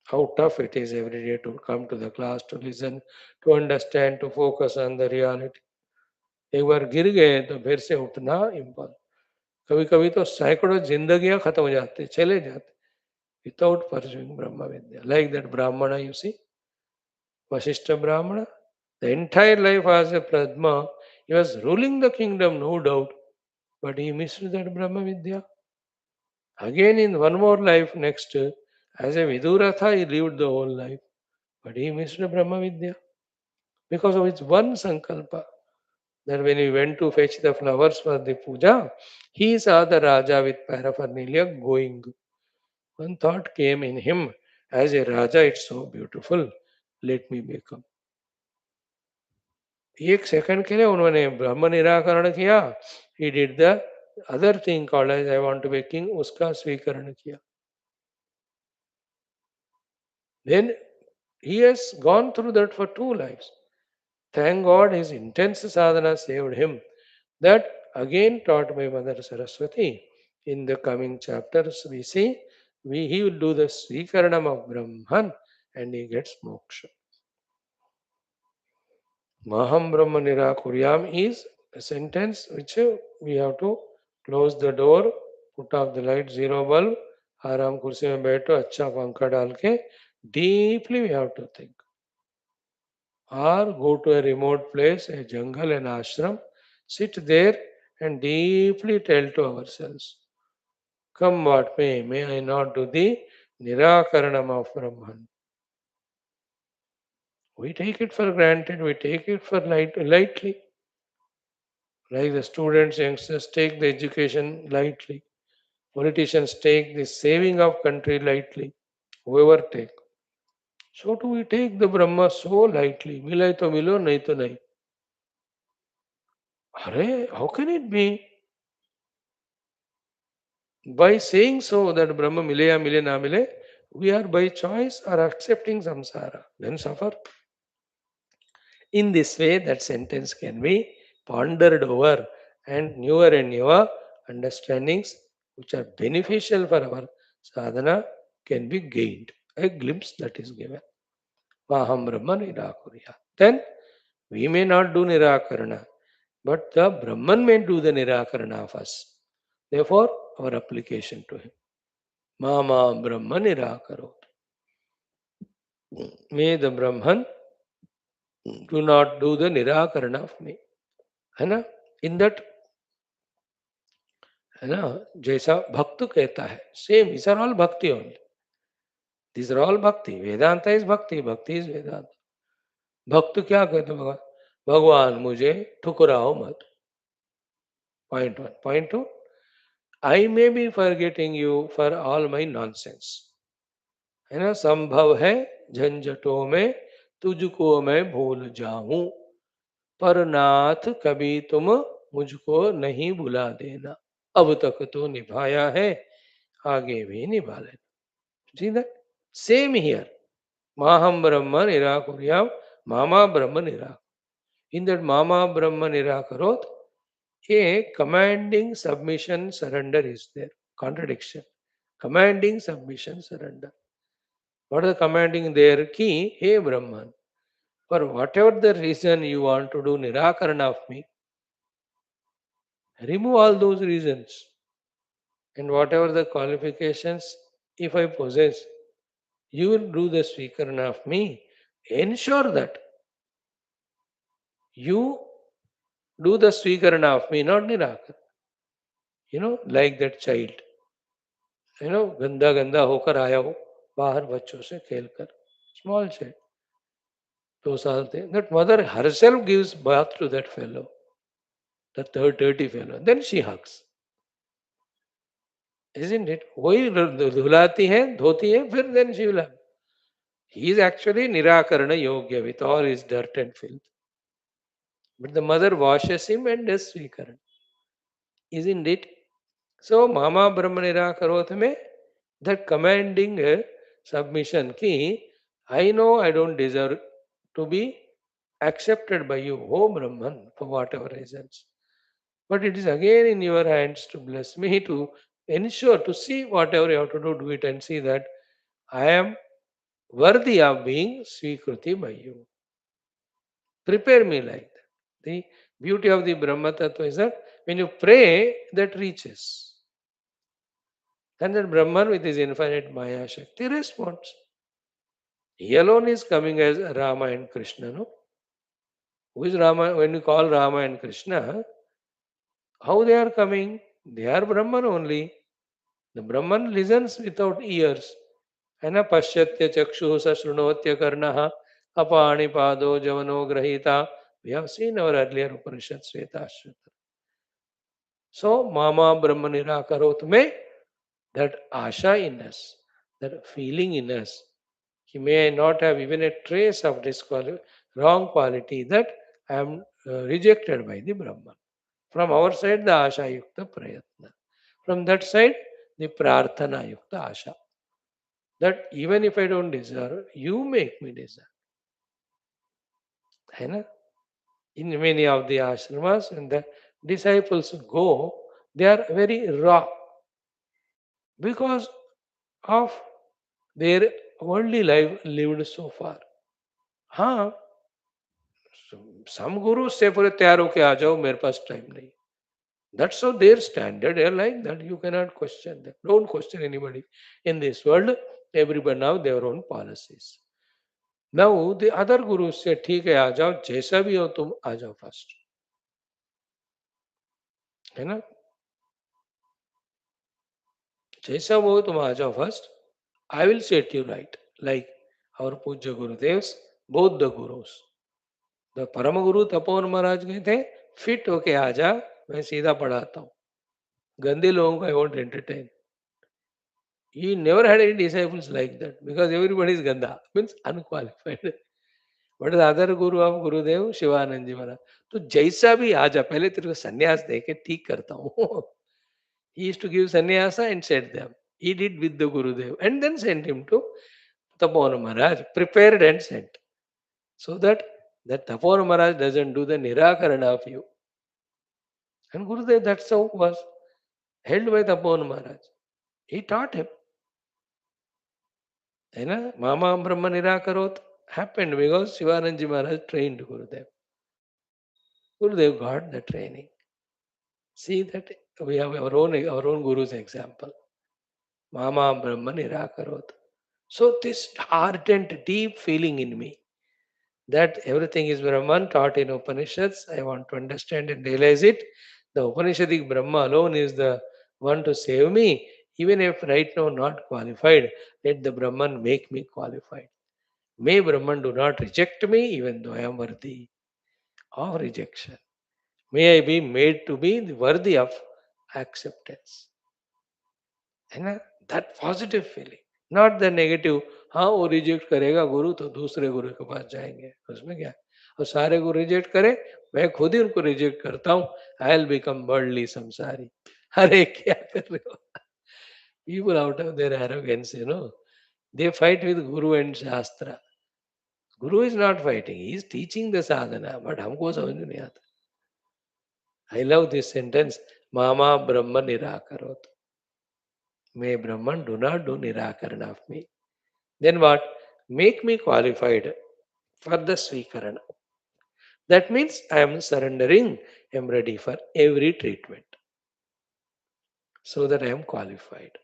how tough it is every day to come to the class, to listen, to understand, to focus on the reality. एक बार गिर गए तो फिर से उठना impossible. कभी कभी तो सैकड़ों जिंदगियां खत्म हो जाती, चले जाते without pursuing Brahma Vidya. Like that Brahmana, you see, Vasishta Brahmana, the entire life as a Pradma, he was ruling the kingdom, no doubt, but he missed that Brahma Vidya. Again, in one more life next, as a Viduratha, he lived the whole life, but he missed the Brahma Vidya because of his one sankalpa. That when he went to fetch the flowers for the puja, he saw the Raja with paraphernalia going. One thought came in him, as a Raja, it's so beautiful, let me become. एक second के लिए उन्होंने ब्रह्म निराकरण किया. He did the other thing called as I want to be king, उसका स्वीकरण किया. Then he has gone through that for 2 lives. Thank God his intense sadhana saved him. That again taught by Mother Saraswati. In the coming chapters we see he will do the Srikaranam of Brahman and he gets moksha. Maham Brahma Nirakuryam is a sentence which we have to close the door, put off the light, zero bulb, आराम कुर्सी में बैठो, अच्छा पंखा डाल के deeply we have to think. Or go to a remote place, a jungle, an ashram, sit there and deeply tell to ourselves, come what may I not do the Nirakaranam of Brahman. We take it for granted, we take it for lightly. Like the students, youngsters take the education lightly. Politicians take the saving of country lightly. Whoever take. So do we take the Brahma so lightly? Milai to milo, nahi to nahi. Arey, how can it be? By saying so that Brahma mile ya mile na mile, we are by choice are accepting samsara. Then suffer. In this way, that sentence can be pondered over and newer understandings which are beneficial for our sadhana can be gained. A glimpse that is given. Vaham Brahman Nirakurya. Then we may not do Nirakarana, but the Brahman may do the Nirakarana of us. Therefore, our application to him. Mama Brahman Nirakarot. May the Brahman do not do the Nirakarana of me. है ना? In that, है ना, जैसा भक्त कहता है, same is are all भक्ति only. This are all भक्ति. वेदांत इज भक्ति, भक्ति इज वेदांत. भक्त क्या कहते भगवान? भगवान मुझे ठुकराओ मत. Point 1. Point 2, I may be forgetting you for all my nonsense. है ना? संभव है झंझटों में तुझको मैं भूल जाऊं, पर नाथ कभी तुम मुझको नहीं भुला देना. अब तक तो निभाया है, आगे भी निभा लेना. See that? Same here. Maham Brahma Nirakuryam, Mama Brahma Nirak. In that Mama Brahma Nirakarot, a commanding submission surrender is there. Contradiction. Commanding submission surrender. What is the commanding there? Ki, hey Brahman, for whatever the reason you want to do Nirakarana of me, remove all those reasons. And whatever the qualifications, if I possess, you will do the Srikarana of me. Ensure that you do the Srikarana of me, not Nirakar. Like that child. गंदा गंदा होकर आया हो बाहर बच्चों से खेलकर. Small child. 2 साल थे. That mother herself gives bath to that fellow, the third dirty fellow. Then she hugs. Isn't it? वही धुलाती है, धोती है, फिर then she will hug. He is actually Nirakarana Yogya with all his dirt and filth. But the mother washes him and does Srikarana. Isn't it? So, Mama Brahma Nirakarot mein, that commanding submission ki, I know I don't deserve to be accepted by you, O Brahman, for whatever reasons. But it is again in your hands to bless me, to ensure, to see whatever you have to do, do it and see that I am worthy of being Swikruti by you. Prepare me like that. The beauty of the Brahma Tattva is that when you pray, that reaches. And then Brahman with his infinite Maya Shakti responds. He alone is coming as Rama and Krishna, no? Who is Rama? When you call Rama and Krishna, how they are coming? They are Brahman only. The Brahman listens without ears. है Pashyatya chakshu sashrunotya karnaha apani pado javano grahita. We have seen our earlier Upanishad Sveta Shruta. So, Mama Brahma Nirakarot me, that asha in us, that feeling in us, he may not have even a trace of this wrong quality, that I am rejected by the Brahman. From our side, the asha yukta prayatna. From that side, the prarthana yukta asha. That even if I don't deserve, you make me deserve. है ना? In many of the ashramas, when the disciples go, they are very raw because of their worldly life lived so far. हाँ, some gurus say for तैयार होके आ जाओ मेरे पास time नहीं. That's so their standard. They are like that. You cannot question them. Don't question anybody in this world. Everybody have their own policies. Now the other gurus say ठीक है आ जाओ जैसा भी हो तुम आ जाओ फर्स्ट है ना जैसा वो तुम आ जाओ first I will set you right like our पूज्य गुरुदेव्स both the gurus the परम गुरु तपोवन महाराज गए थे फिट होके आ जा मैं सीधा पढ़ाता हूँ गंदे लोगों को I won't entertain. He never had any disciples like that because everybody is ganda means unqualified. But the other guru of Gurudev Shivanand जी महाराज तो जैसा भी आ जा पहले तेरे को संन्यास दे के ठीक करता हूँ. He used to give sannyasa and set them. He did with the Gurudev and then sent him to Tapona Maharaj, prepared and sent. So that Tapona Maharaj doesn't do the nirakarana of you. And Gurudev, that's how was held by Tapona Maharaj. He taught him. You know, Mama Brahma Nirakarot happened because Shivananji Maharaj trained Gurudev. Gurudev got the training. See that we have our own Guru's example. Mama Brahma Nirakarot. So this ardent, deep feeling in me that everything is Brahman taught in Upanishads, I want to understand and realize it. The Upanishadic Brahma alone is the one to save me. Even if right now not qualified, let the Brahman make me qualified. May Brahman do not reject me even though I am worthy of rejection. May I be made to be worthy of acceptance. है ना that positive feeling not the negative हाँ वो reject करेगा गुरु तो दूसरे गुरु के पास जाएंगे उसमें क्या और सारे गुरु रिजेक्ट करे मैं खुद ही उनको रिजेक्ट करता हूँ आई विल बिकम वर्ल्डली संसारी अरे क्या कर रहे हो people out of their arrogance you know they fight with Guru and शास्त्र गुरु is not fighting he is teaching the Sadhana but हमको समझ में नहीं आता I love this sentence mama Brahma निराकरोत May Brahman do not do nirakarana of me. Then what? Make me qualified for the Swikarana. That means I am surrendering, I am ready for every treatment. So that I am qualified.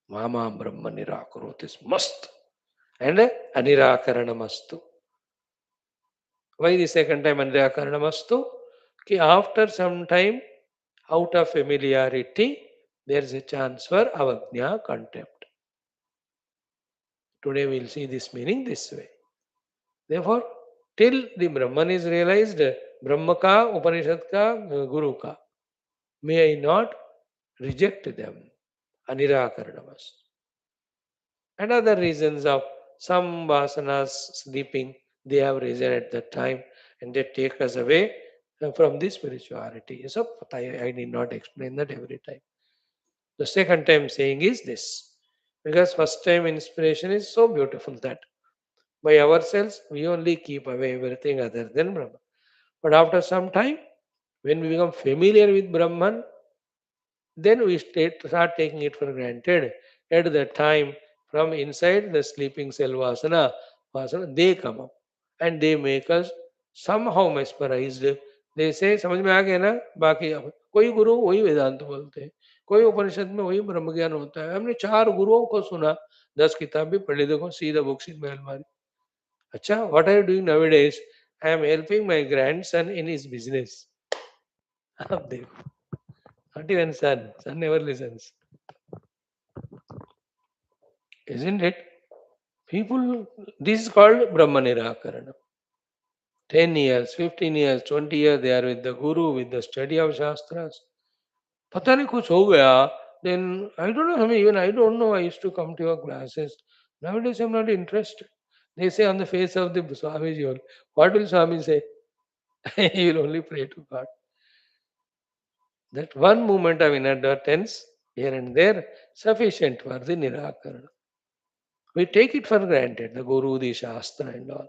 Mama Brahma Nirakarot is must. And Anirakarana mastu. Why the second time Anirakarana mastu? Ki after some time, out of familiarity, there is a chance for avajna contempt. Today we will see this meaning this way. Therefore, till the Brahman is realized, Brahma ka, Upanishad ka, Guru ka, may I not reject them. Anirakaranamas. And other reasons of some vasanas sleeping, they have risen at that time and they take us away from the spirituality. So, I need not explain that every time. The second time saying is this. Because first time inspiration is so beautiful that by ourselves we only keep away everything other than Brahman. But after some time, when we become familiar with Brahman, then we start taking it for granted. At that time, from inside the sleeping cell vasana, they come up and they make us somehow mesmerized. They say, समझ में आ गया ना? बाकी अब कोई गुरु वही वेदांत बोलते हैं, कोई उपनिषद में वही ब्रह्म ज्ञान होता है. हमने 4 गुरुओं को सुना, 10 किताब भी पढ़ ली. देखो see the books in my अलमारी. अच्छा, what are you doing nowadays? I am helping my grandson in his business. अब देखो, not even son never listens, isn't it? People, this is called Brahma Nirakarana. 10 years, 15 years, 20 years, they are with the Guru, with the study of Shastras. पता नहीं कुछ हो गया, then I don't know, even I don't know, I used to come to your classes. Nowadays I'm not interested. They say on the face of the Swamiji, what will Swami say? He will only pray to God. That one moment of inadvertence here and there, sufficient for the Nirakarana. We take it for granted, the Guru, the Shastra and all.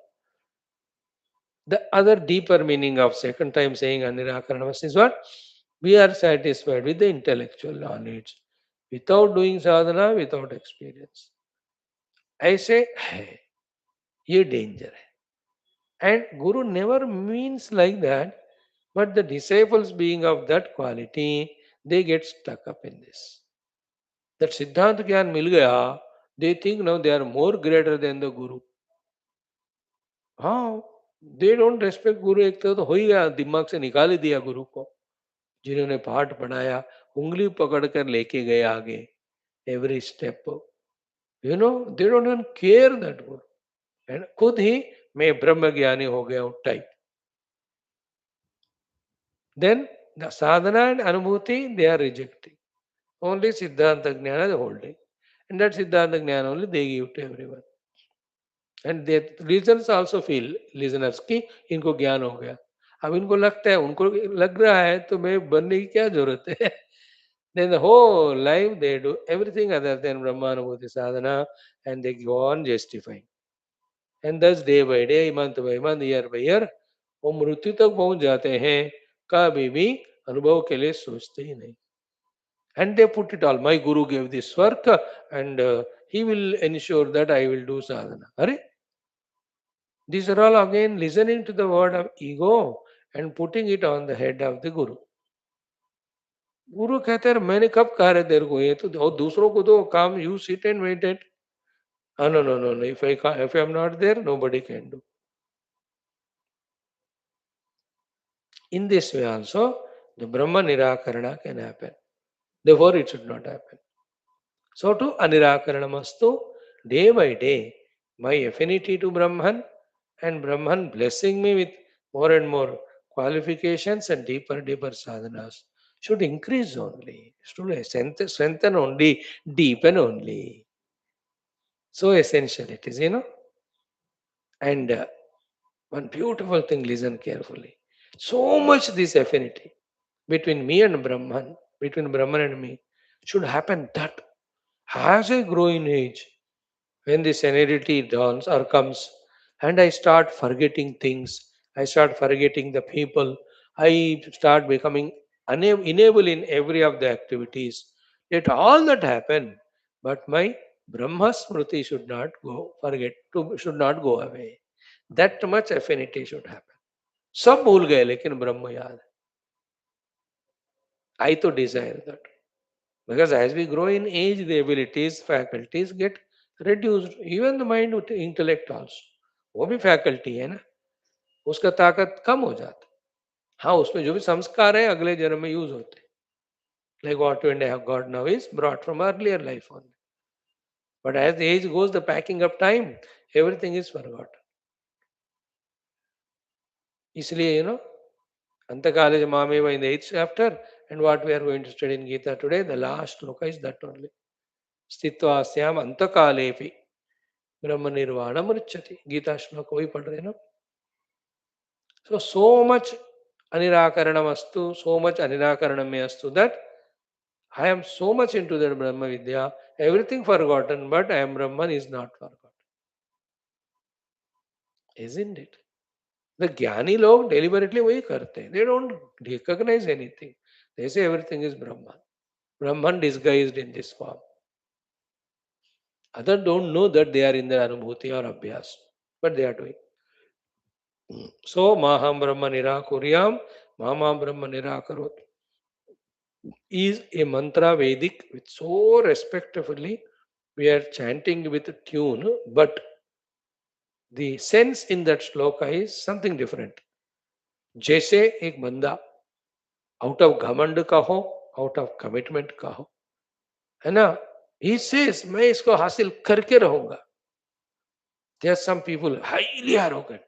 The other deeper meaning of second time saying Anirakaranavas is what? We are satisfied with the intellectual knowledge without doing sadhana, without experience. I say, hey, ये danger है. And Guru never means like that, but the disciples being of that quality, they get stuck up in this. That Siddhanta Gyan mil gaya, they think now they are more greater than the Guru. हाँ, they don't respect गुरु. एक तो हो ही गया, दिमाग से निकाल ही दिया गुरु को. जिन्होंने पाठ पढ़ाया, उंगली पकड़कर लेके गए आगे, every step. They don't even care that guru. And खुद ही मैं ब्रह्म ज्ञानी हो गया हूँ type. Then the sadhana and anubhuti they are rejecting. Only सिद्धांत ज्ञान is holding. And that सिद्धांत ज्ञान only they give to everyone. And they reasoners also feel, listeners की इनको ज्ञान हो गया. अब इनको लगता है, उनको लग रहा है, तो मैं बनने की क्या जरूरत है. Then the whole life they do everything other than Brahmanubhuti sadhana, and they go on justifying. And thus day by day, month by month, year by year, वो मृत्यु तक पहुंच जाते हैं, कभी भी अनुभव के लिए सोचते ही नहीं. And they put it all, my guru gave this work, and he will ensure that I will do sadhana. अरे, these are all again listening to the word of ego and putting it on the head of the guru. गुरु कहते हैं, मैंने कब कहा है तेरे को ये तो, और दूसरों को दो काम, you sit and meditate. No, no, no, no. If I am not there, nobody can do. In this way also, the Brahma Nirakarana can happen. Therefore, it should not happen. So to Anirakaranamastu, day by day, my affinity to Brahman and Brahman blessing me with more and more qualifications and deeper, deeper sadhanas should increase only, should strengthen only, deepen only. So essential it is, And one beautiful thing, listen carefully. So much this affinity between me and Brahman, between Brahman and me, should happen that as I grow in age, when the senility dawns or comes, and I start forgetting things, I start forgetting the people, I start becoming unable in every of the activities. Let all that happen, but my Brahma Smriti should not should not go away. That much affinity should happen. सब भूल गए लेकिन ब्रह्म याद है. I तो desire that. Because as we grow in age, the abilities, faculties get reduced. Even the mind with intellect also. वो भी faculty है ना, उसका ताकत कम हो जाता. हाँ, उसमें जो भी संस्कार है अगले जन्म में यूज होते. Like what we have got now is brought from earlier life only. But as the age goes, the packing up time, everything is forgotten. इसलिए Antakale Mameva in the 8th chapter, and what we are going to study in Gita today, the last sloka is that only. Stitvasyam antakalepi Brahma Nirvana Mrichati. Gita shloka we पढ़ रहे ना. So much Anirakaranam astu, so much Anirakaranam astu that I am so much into that Brahma Vidya, everything forgotten, but I am Brahman is not forgotten. Isn't it? The ज्ञानी लोग deliberately वही करते हैं. They don't recognize anything. They say everything is Brahman. Brahman disguised in this form. Others don't know that they are in their anubhuti or abhyas, but they are doing. So, Maham Brahma Nirakuryam, Mama Brahma Nirakarot is a mantra Vedic with so respectfully we are chanting with tune, but the sense in that shloka is something different. जैसे एक बंदा out of घमंड का हो, out of commitment का हो, है ना, he says मैं इसको हासिल करके रहूंगा. There are some people highly arrogant.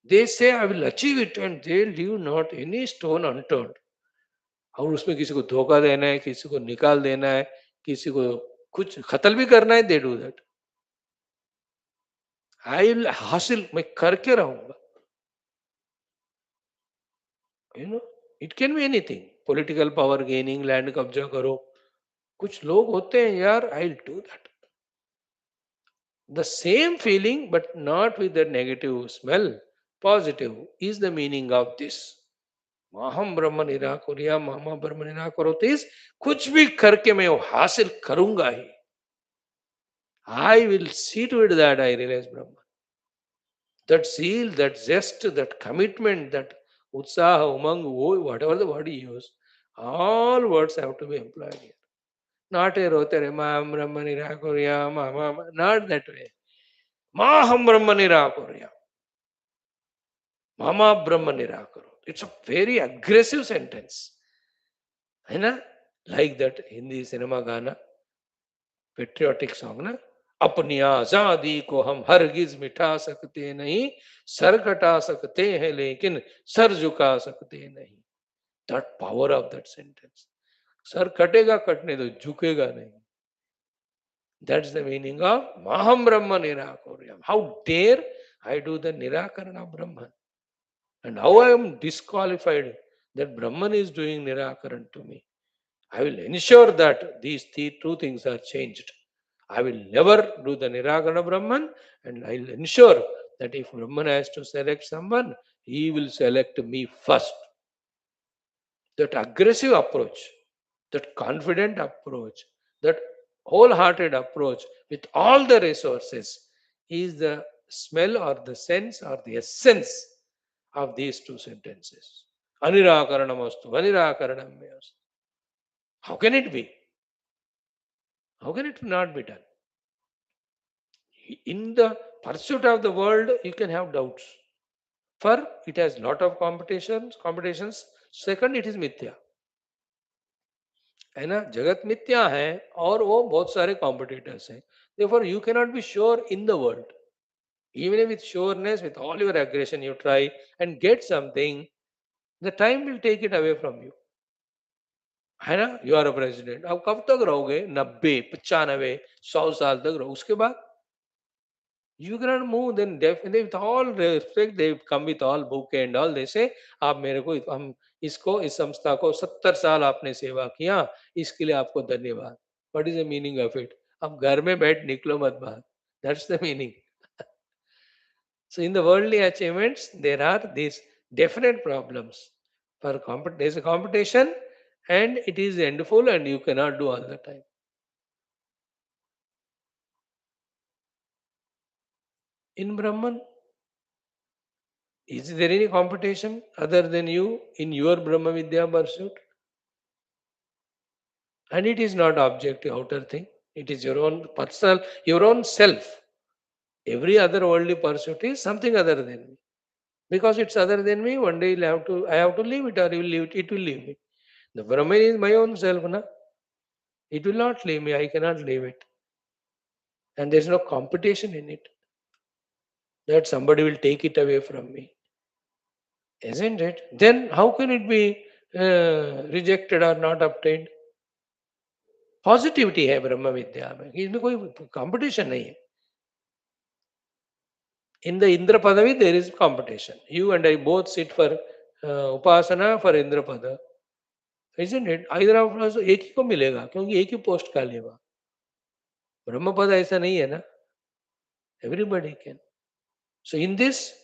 They say I will achieve it and they leave not any stone unturned. और उसमें किसी को धोखा देना है, किसी को निकाल देना है, किसी को कुछ कत्ल भी करना है, they do that. I will हासिल मैं करके रहूंगा. You know, it can be anything. Political power gaining, land कब्जा करो. कुछ लोग होते हैं यार, I'll do that. The same feeling, but not with the negative smell. Positive is the meaning of this. Maham Brahma Nirakurya, Mama Brahma Nirakarot is कुछ भी करके मैं वो हासिल करूंगा ही. I will see to it that I realize Brahman. That zeal, that zest, that commitment, that utsaha, umang, whatever the word you use, all words have to be employed here. Not a rotere, Maham Brahma Nirakurya, Mama, not that way. Maham Brahma Nirakurya. Mama Brahma Nirakaro. It's a very aggressive sentence. है ना? Like that Hindi cinema गाना, patriotic song ना, अपनी आजादी को हम हरगिज मिटा सकते नहीं, सर कटा सकते हैं लेकिन सर झुका सकते नहीं. That power of that sentence. Sir कटेगा कटने दो, झुकेगा नहीं. That's the meaning of Maham Brahma Nirakuryam. How dare I do the Nirakarana Brahman? And how I am disqualified that Brahman is doing Nirakaran to me. I will ensure that these two things are changed. I will never do the Nirakarana Brahman, and I will ensure that if Brahman has to select someone, he will select me first. That aggressive approach, that confident approach, that wholehearted approach with all the resources is the smell or the sense or the essence of these two sentences. Anirakaranamastu, Anirakaranamyastu. How can it be? How can it not be done? In the pursuit of the world, you can have doubts. For it has lot of competitions. Second, it is mithya. है ना, जगत मिथ्या है और वो बहुत सारे competitors हैं. Therefore, you cannot be sure in the world. Even with sureness, with all your aggression, you try and get something, the time will take it away from you. है ना, यू आर अ प्रेसिडेंट. अब कब तक रहोगे? 90, 95, 100 साल तक रहो. उसके बाद you cannot move. Then definitely with all respect they come with all bouquet and all. They say आप मेरे को हम इसको इस संस्था को 70 साल आपने सेवा किया, इसके लिए आपको धन्यवाद. What is the meaning of it? अब घर में बैठ निकलो मत बाहर. That's the meaning. So in the worldly achievements there are these definite problems. For there is a competition and it is endful and you cannot do all the time. In Brahman, is there any competition other than you in your Brahma Vidya pursuit? And it is not objective outer thing. It is your own personal, your own self. Every other worldly pursuit is something other than me. Because it's other than me, one day I have to leave it or it will leave me. The Brahman is my own self, na? It will not leave me, I cannot leave it. And there's no competition in it. That somebody will take it away from me. Isn't it? Then how can it be rejected or not obtained? Positivity है ब्रह्म विद्या में, इसमें कोई competition नहीं है. इन the Indra padavi there is competition. You and I both sit for upasana for Indra pad. isn't it? Either of us एक ही को मिलेगा क्योंकि एक ही पोस्ट खाली हुआ. ब्रह्म पद ऐसा नहीं है ना. Everybody can. So in this,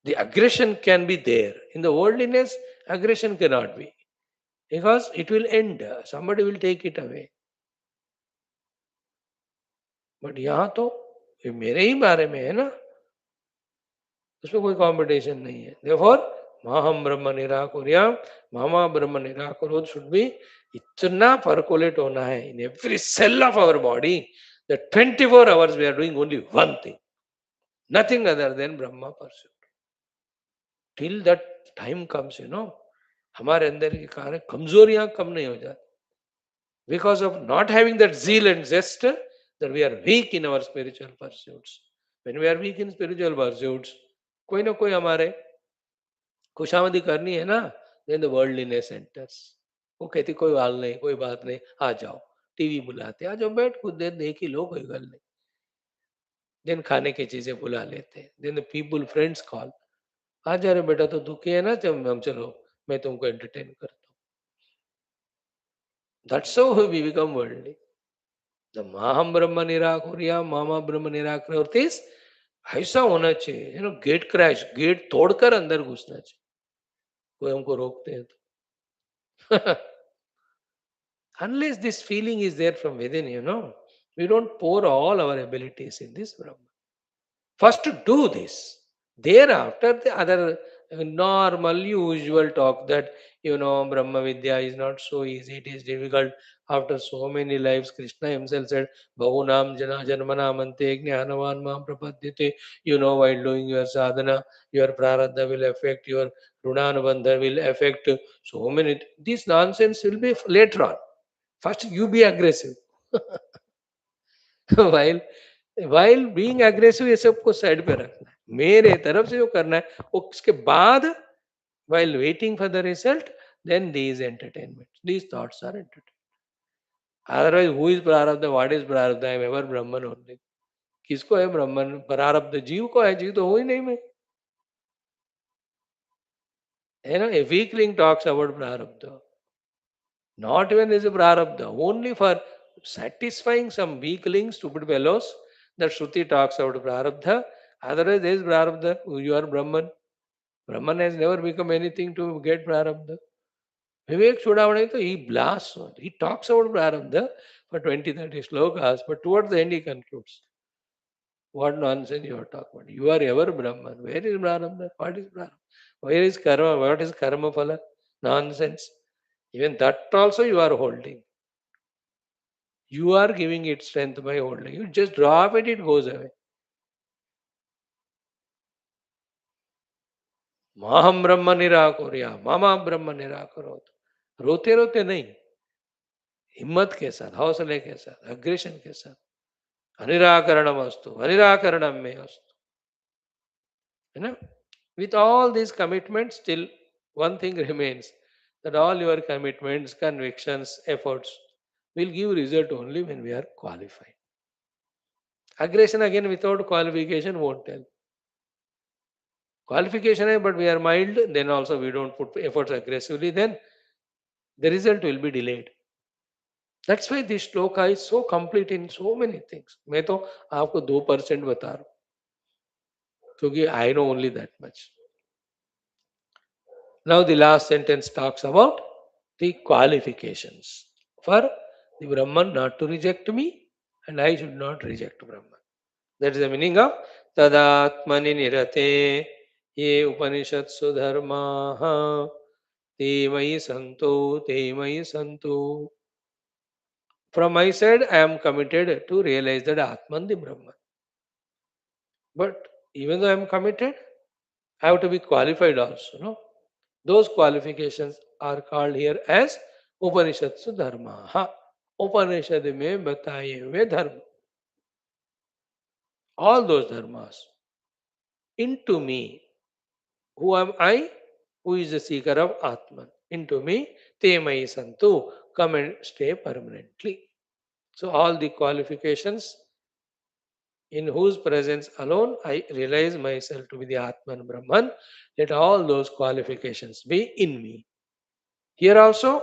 the aggression can be there. In the worldliness, aggression cannot be because it will end. Somebody will take it away. But यहाँ तो ये मेरे ही बारे में है ना, उसमें कोई कंपटीशन नहीं है. Therefore, Maham Brahma निराकुर्याम mama Brahma निराकुरोत should be इतना percolate होना है in every cell of our body that 24 hours we are doing only one thing, nothing other than Brahma pursuit. Till that time comes, हमारे अंदर के कारण कमजोरियां कम नहीं हो जाती. Because of not having that zeal and zest, that we are weak in our spiritual pursuits. When we are weak in spiritual pursuits, कोई ना कोई हमारे खुशामदी करनी है ना, then the worldliness enters. वो कहती कोई हाल नहीं, कोई बात नहीं, आ जाओ. टीवी बुलाते, आ जाओ, बैठ कुछ देर देख ही लो, कोई गल नहीं. देन खाने की चीजें बुला लेते. Then the people friends call, आ जा रे बेटा, तो दुखी है ना, जब हम चलो मैं तुमको एंटरटेन करता हूँ. That's how we become worldly. The Maham Brahma Nirakuriya, Mama Brahma Nirakuriya ऐसा होना चाहिए. गेट क्रैश, गेट तोड़कर अंदर घुसना चाहिए. कोई हमको रोकते हैं तो unless this feeling is there from within, we don't pour all our abilities in this Brahma. First do this. Thereafter, the other normal, usual talk that, Brahma Vidya is not so easy, it is difficult. After so many lives, Krishna himself said, Bahunam Jana Janmanamante Jnanavan Mam Prapadyate. While doing your sadhana, your prarabdha will affect, your Runanabandha will affect so many. This nonsense will be later on. First, you be aggressive. while while being aggressive, ये सबको side पे रखना है. मेरे तरफ से जो करना है, उसके बाद while waiting for the result, then these entertainments, these thoughts are entertainment. Otherwise, who is prarabdha? What is prarabdha? I am ever Brahman only. किसको है ब्रह्मन? प्रारब्ध जीव को है. जीव तो हो ही नहीं मैं. A weakling talks about prarabdha. Not even is a prarabdha. Only for satisfying some weaklings, stupid fellows, that Shruti talks about prarabdha. Otherwise, there is prarabdha. You are Brahman. Brahman has never become anything to get prarabdha. Vivek Chudavane, he blasts on. He talks about prarabdha for 20-30 slokas, but towards the end he concludes. What nonsense you are talking about? You are ever Brahman. Where is prarabdha? What is prarabdha? Where is karma? What is karma phala? Nonsense. Even that also you are holding. You are giving it strength by holding. You just drop it, it goes away. Maham Brahma Nirakurya, Mama Brahma Nirakurot. रोते रोते नहीं, हिम्मत के साथ, हौसले के साथ, aggression के साथ. अनिराकरणम अस्तु, अनिराकरणम में अस्तु. With all these commitments, still one thing remains, that all your commitments, convictions, efforts will give result only when we are qualified. Aggression again without qualification won't help. Qualification hai, but we are mild, then also we don't put efforts aggressively, then the result will be delayed. That's why this shloka is so complete in so many things. मैं तो आपको 2% बता रहा हूँ, क्योंकि I know only that much. Now the last sentence talks about the qualifications for the Brahman not to reject me, and I should not reject Brahman. That is the meaning of Tadatmani Nirate Ye Upanishatsu Dharmaha Te Mai Santo Te Mai Santo. From my side, I am committed to realize that Atman the Brahman. But even though I am committed, I have to be qualified also. No? Those qualifications are called here as Upanishatsu Dharmaha. Upanishad में बताए हुए धर्म. All those dharmas. Into me. Who am I? Who is the seeker of Atman? Into me, te mai santu. Come and stay permanently. So all the qualifications in whose presence alone I realize myself to be the Atman Brahman, let all those qualifications be in me. Here also,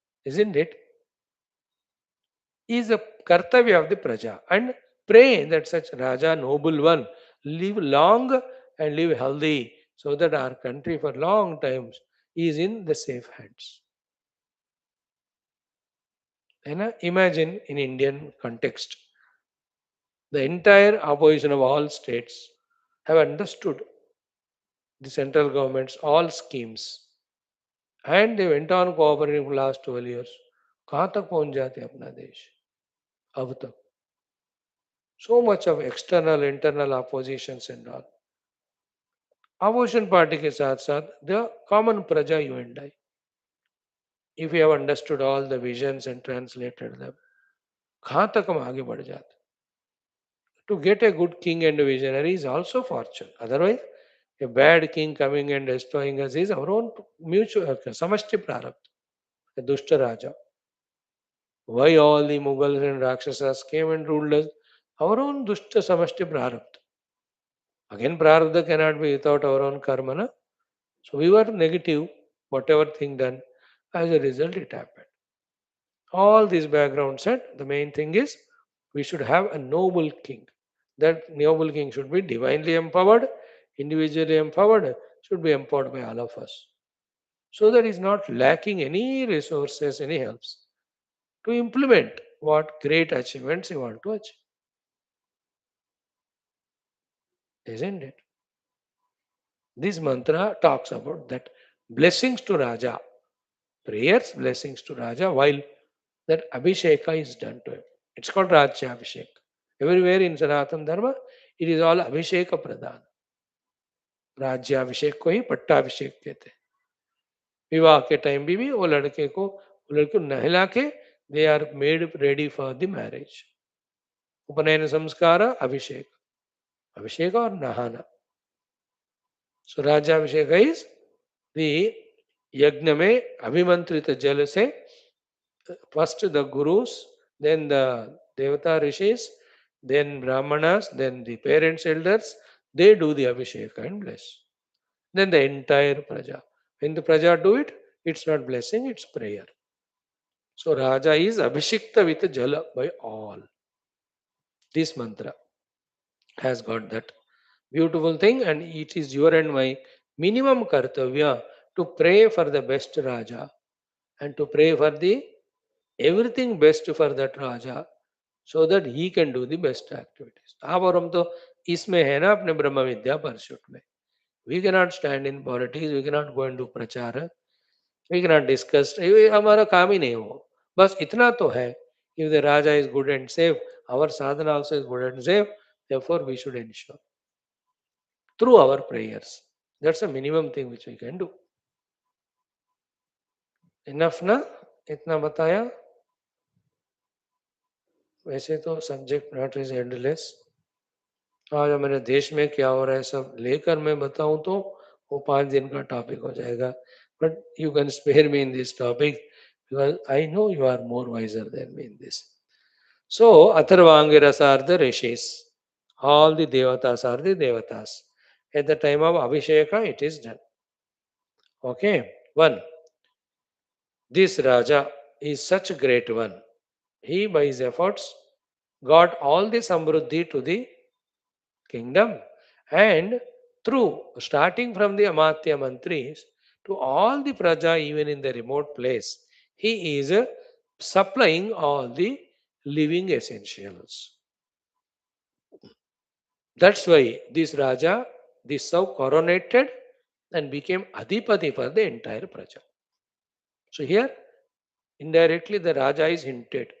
isn't it? Is a kartavya of the praja, and pray that such Raja, noble one, live long and live healthy so that our country for long times is in the safe hands. And imagine in Indian context, the entire opposition of all states have understood the central government's all schemes and they went on cooperating for the last 12 years. कहाँ तक पहुंच जाते अपना देश अब तक? So much of external, internal oppositions and all. Opposition party के साथ साथ the common praja, you and I, if we have understood all the visions and translated them, कहाँ तक हम आगे बढ़ जाते? To get a good king and a visionary is also fortune. Otherwise, a bad king coming and destroying us is our own mutual samashti prarabdha, a dushta raja. Why all the Mughals and Rakshasas came and ruled us? Our own dushta samashti prarabdha. Again, prarabdha cannot be without our own karma. Na? So we were negative, whatever thing done. As a result, it happened. All these backgrounds said, the main thing is we should have a noble king. That noble king should be divinely empowered, individually empowered, should be empowered by all of us. So that he's not lacking any resources, any helps to implement what great achievements he want to achieve. Isn't it? This mantra talks about that blessings to Raja, prayers, blessings to Raja, while that Abhisheka is done to him. It's called Rajya Abhishek. Everywhere in Sanatana Dharma, it is all Abhisheka Pradhan. राज्याभिषेक को ही पट्टाभिषेक कहते हैं. विवाह के time भी वो लड़के को नहला के they are made ready for the marriage. Upanayan sanskar अभिषेक, अभिषेक और नहाना. सो राज्याभिषेक इज द यज्ञ में अभिमंत्रित जल से first the guru's, then the देवता ऋषिस, then brahmanas, then the parents elders, they do the abhisheka and bless. Then the entire praja. When the praja do it, it's not blessing, it's prayer. So Raja is abhishikta with jala by all. This mantra has got that beautiful thing, and it is your and my minimum kartavya to pray for the best Raja and to pray for the everything best for that Raja so that he can do the best activities. आप और हम तो इसमें है ना अपने ब्रह्म विद्या परशुट में. We cannot stand in politics, we cannot go and do प्रचार, we cannot discuss. ये हमारा काम ही नहीं हो. बस इतना तो है, if the Raja is good and safe, our sadhana also is good and safe, therefore we should ensure through our prayers. That's the minimum thing which we can do. Enough ना? इतना बताया. वैसे तो सब्जेक्ट मैटर इज एंडलेस. आज हमारे देश में क्या हो रहा है सब लेकर मैं बताऊं तो वो 5 दिन का टॉपिक हो जाएगा. But you can spare me in this topic because I know you are more wiser than me in this. So Atharvangiras are the rishis, all the devatas are the devatas. At the time of Abhisheka, it is done. Okay, one. This Raja is such a great one. He, by his efforts, got all the samruddhi to the kingdom, and through starting from the Amatya Mantris to all the Praja, even in the remote place, he is supplying all the living essentials. That's why this Raja, this so coronated and became Adhipati for the entire Praja. So here, indirectly, the Raja is hinted.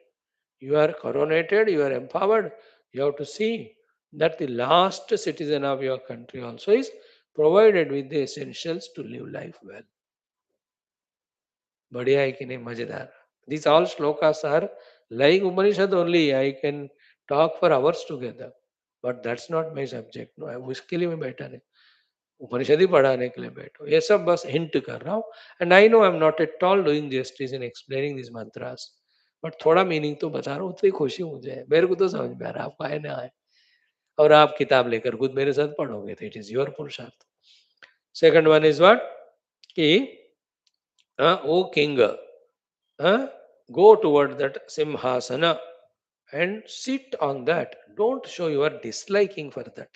You are coronated, you are empowered, you have to see that the last citizen of your country also is provided with the essentials to live life well. बढ़िया है कि नहीं? मजेदार. These all shlokas are like Upanishad only. I can talk for hours together, but that's not my subject. No, उसके लिए मैं बैठा नहीं. उपनिषद ही पढ़ाने के लिए बैठो. ये सब बस हिंट कर रहा हूँ. And I know I am not at all doing justice in explaining this mantras, but थोड़ा मीनिंग तो बता रहा हूँ. उतनी खुशी मुझे है. मेरे को तो समझ में आ रहा है, आपको आए ना आए. और आप किताब लेकर खुद मेरे साथ पढ़ोगे तो it is your purusharth. Second one is what कि O king, Go toward that Simhasana and sit on that. Don't show your disliking for that.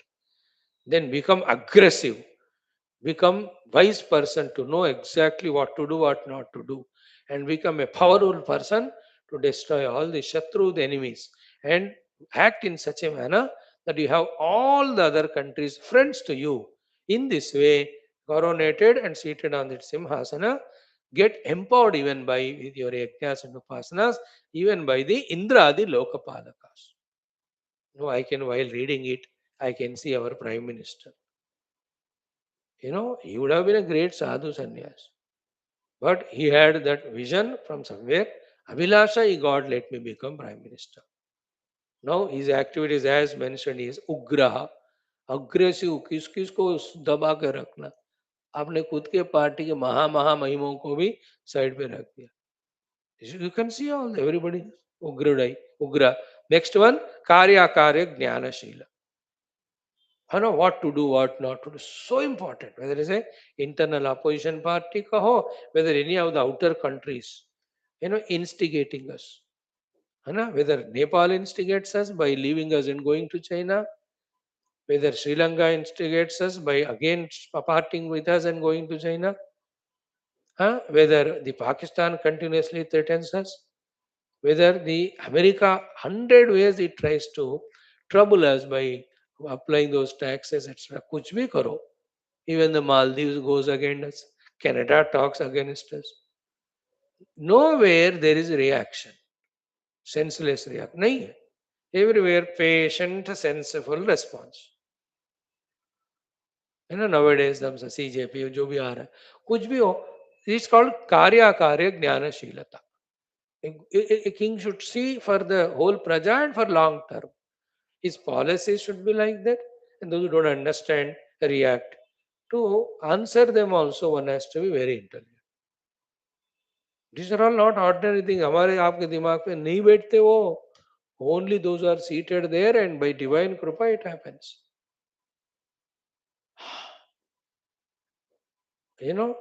Then become aggressive, become wise person to know exactly what to do, what not to do, and become a powerful person to destroy all the Shatru, the enemies, and act in such a manner that you have all the other countries friends to you. In this way, coronated and seated on the Simhasana, get empowered even by with your yajnas and upasanas, even by the Indra, the Lokapalakas. No, I can, while reading it, I can see our Prime Minister. He would have been a great sadhu sannyas. But he had that vision from somewhere. Abhilasha, he God, let me become Prime Minister. Now his activities, as mentioned, is Ugraha. Aggressive किस किस को दबा के रखना. आपने खुद के party के महा महिमों को भी साइड पे रख दिया. You can see all everybody Ugradai, Ugra. Next one, Karya Karya Jnanashila. I know what to do, what not to do. So important. Whether it is a internal opposition party, kaho, whether any of the outer countries, instigating us. Whether Nepal instigates us by leaving us and going to China, whether Sri Lanka instigates us by again parting with us and going to China, whether the Pakistan continuously threatens us, whether the America 100 ways it tries to trouble us by applying those taxes, etc. Kuch bhi karo. Even the Maldives goes against us. Canada talks against us. Nowhere there is reaction. Senseless reaction. नहीं है. Everywhere patient, sensible response. Nowadays हम CJP जो भी आ रहा है कुछ भी हो, it's called कार्य कार्य ज्ञानशीलता. A king should see for the whole praja and for long term. His policies should be like that, and those who don't understand react. To answer them also, one has to be very intelligent. These are all not ordinary things. हमारे आपके दिमाग पे नहीं बैठते वो. Only those who are seated there, and by divine krupa it happens. You know,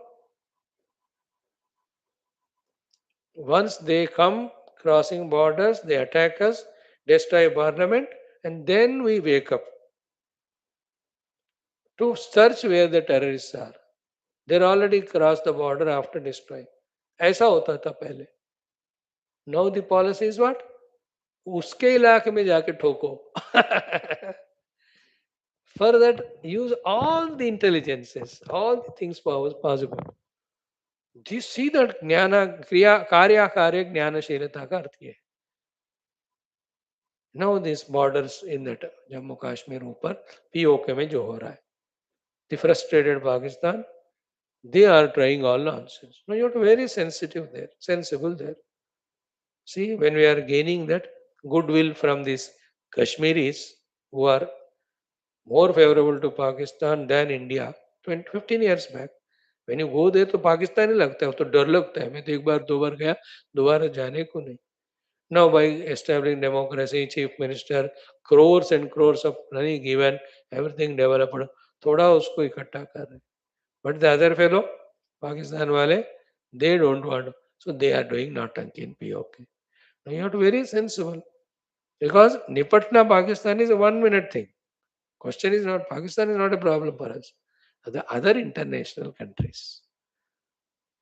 once they come crossing borders, they attack us, destroy parliament, and then we wake up to search where the terrorists are. They're already crossed the border after destroying. ऐसा होता था पहले. Now the policy is what? उसके इलाके में जाके ठोको. For that, use all the intelligences, all the things possible. Do you see that ज्ञान क्रिया कार्य कार्य ज्ञानशीलता का अर्थ ये. Now these borders in that Jammu Kashmir ऊपर POK में जो हो रहा है, the frustrated Pakistan, they are trying all nonsense. No, you have to be very sensitive there, sensible there. See, when we are gaining that goodwill from these Kashmiris who are more favorable to Pakistan than India 20, 15 years back. When you go there तो पाकिस्तान ही लगता है, तो डर लगता है. मैं तो एक बार दो बार गया, दोबारा जाने को नहीं. Now by establishing democracy, chief minister, crores and crores of money given, everything developed, थोड़ा उसको इकट्ठा कर रहे. But the other fellow, Pakistan वाले, they don't want. So they are doing nautanki in POK. Now you have to be very sensible. Because Nipatna Pakistan is a 1 minute thing. Question is not, Pakistan is not a problem for us. The other international countries.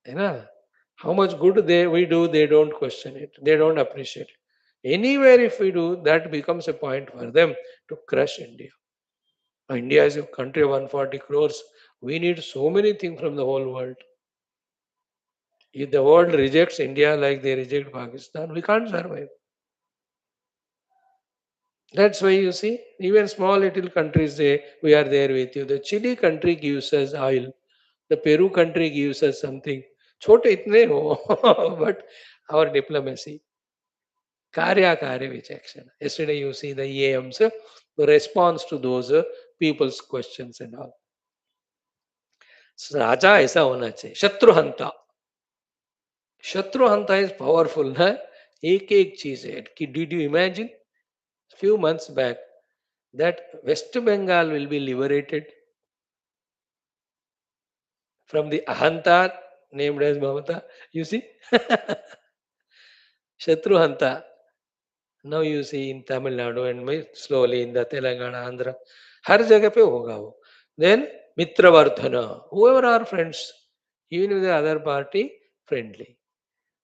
How much good we do, they don't question it. They don't appreciate it. Anywhere if we do, that becomes a point for them to crush India. India is a country of 140 crores. We need so many things from the whole world. If the world rejects India like they reject Pakistan, we can't survive. That's why you see, even small little countries say, we are there with you. The Chile country gives us oil. The Peru country gives us something. छोटे इतने हो, but our diplomacy. Karya karya vichakshana. Yesterday you see the EAMs, the response to those people's questions and all. So, राजा ऐसा होना चाहिए. शत्रुहंता. शत्रुहंता is powerful. ना एक चीज है. Did you imagine? Few months back that West Bengal will be liberated from the Ahanta named as Mamata. You see? Shatruhanta. Now you see in Tamil Nadu and slowly in the Telangana, Andhra, हर जगह पे होगा वो. Then Mitravardhana, whoever are friends, even with the other party, friendly.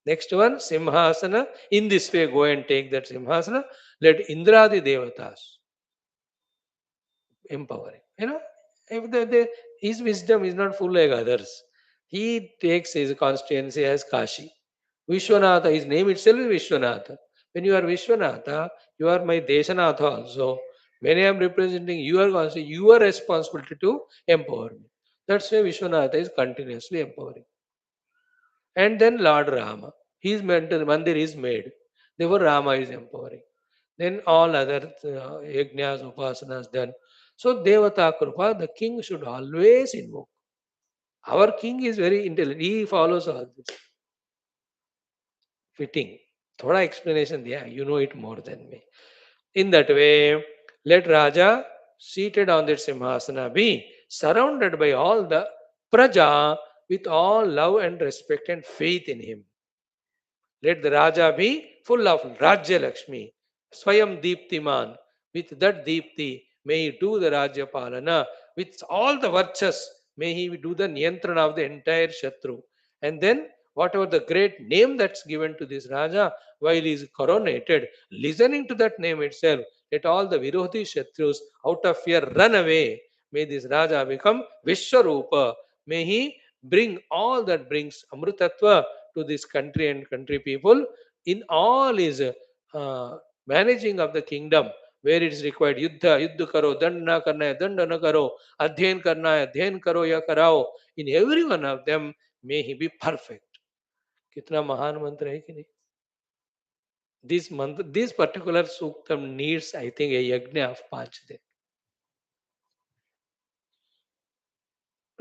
Next one, Simhasana. In this way, go and take that Simhasana. Let Indradi Devatas empowering. If his wisdom is not full like others, he takes his constituency as Kashi. Vishwanatha, his name itself is Vishwanatha. When you are Vishwanatha, you are my Deshanatha also. When I am representing your constituency, your responsibility to empower me. That's why Vishwanatha is continuously empowering. And then Lord Rama. His mandir is made. Therefore, Rama is empowering. Then all other yajnas, upasanas done. So, Devata Krupa, the king should always invoke. Our king is very intelligent. He follows all this. Fitting. Thoda explanation there. You know it more than me. In that way, let Raja seated on that Simhasana be surrounded by all the Praja with all love and respect and faith in him. Let the Raja be full of Rajya Lakshmi, Swayam Deeptiman. With that Deepti, may he do the Rajya Palana. With all the Varchas, may he do the Niyantrana of the entire Shatru. And then, whatever the great name that's given to this Raja, while he is coronated, listening to that name itself, let all the Virodhi Shatrus out of fear run away. May this Raja become Vishwarupa. May he bring all that brings Amrutatva to this country and country people in all his managing of the kingdom where it is required yuddha karo, danda karna hai danda na karo, adhyan karna hai adhyan karo ya karao. In every one of them may he be perfect. Kitna mahan mantra hai ki nahi? This mantra, this particular suktam needs, I think, a yajna of 5 days.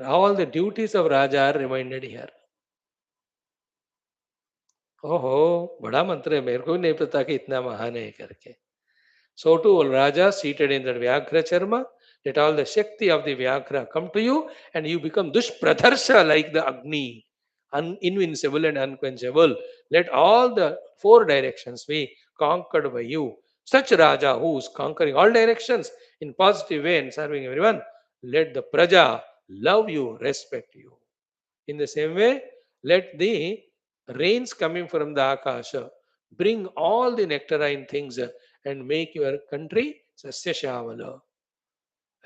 All the duties of Raja are reminded here. ओहो, बड़ा मंत्र है, मेरे को भी नहीं पता कि इतना महान है करके. So too, Raja seated in the Vyaghra Charma, let all the Shakti of the Vyaghra come to you and you become Dushpradharsha like the Agni, invincible and unquenchable. Let all the 4 directions be conquered by you. Such Raja who is conquering all directions in positive way and serving everyone, let the Praja love you, respect you. In the same way, let the rains coming from the Akasha bring all the nectarine things and make your country सस्य श्यामला.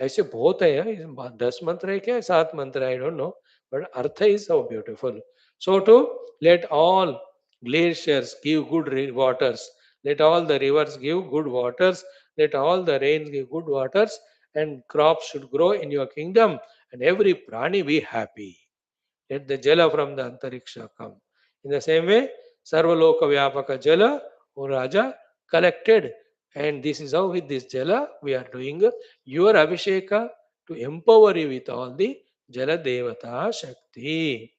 ऐसे बहुत है यार, 10 मंत्र है क्या, 7 मंत्र, I don't know, but earth is so beautiful. So to let all glaciers give good waters, let all the rivers give good waters, let all the rains give good waters, and crops should grow in your kingdom, and every prani be happy. Let the jala from the antariksha come. In the same way, Sarvaloka Vyapaka Jala, O Raja, collected. And this is how with this Jala we are doing your Abhisheka to empower you with all the Jala Devata Shakti.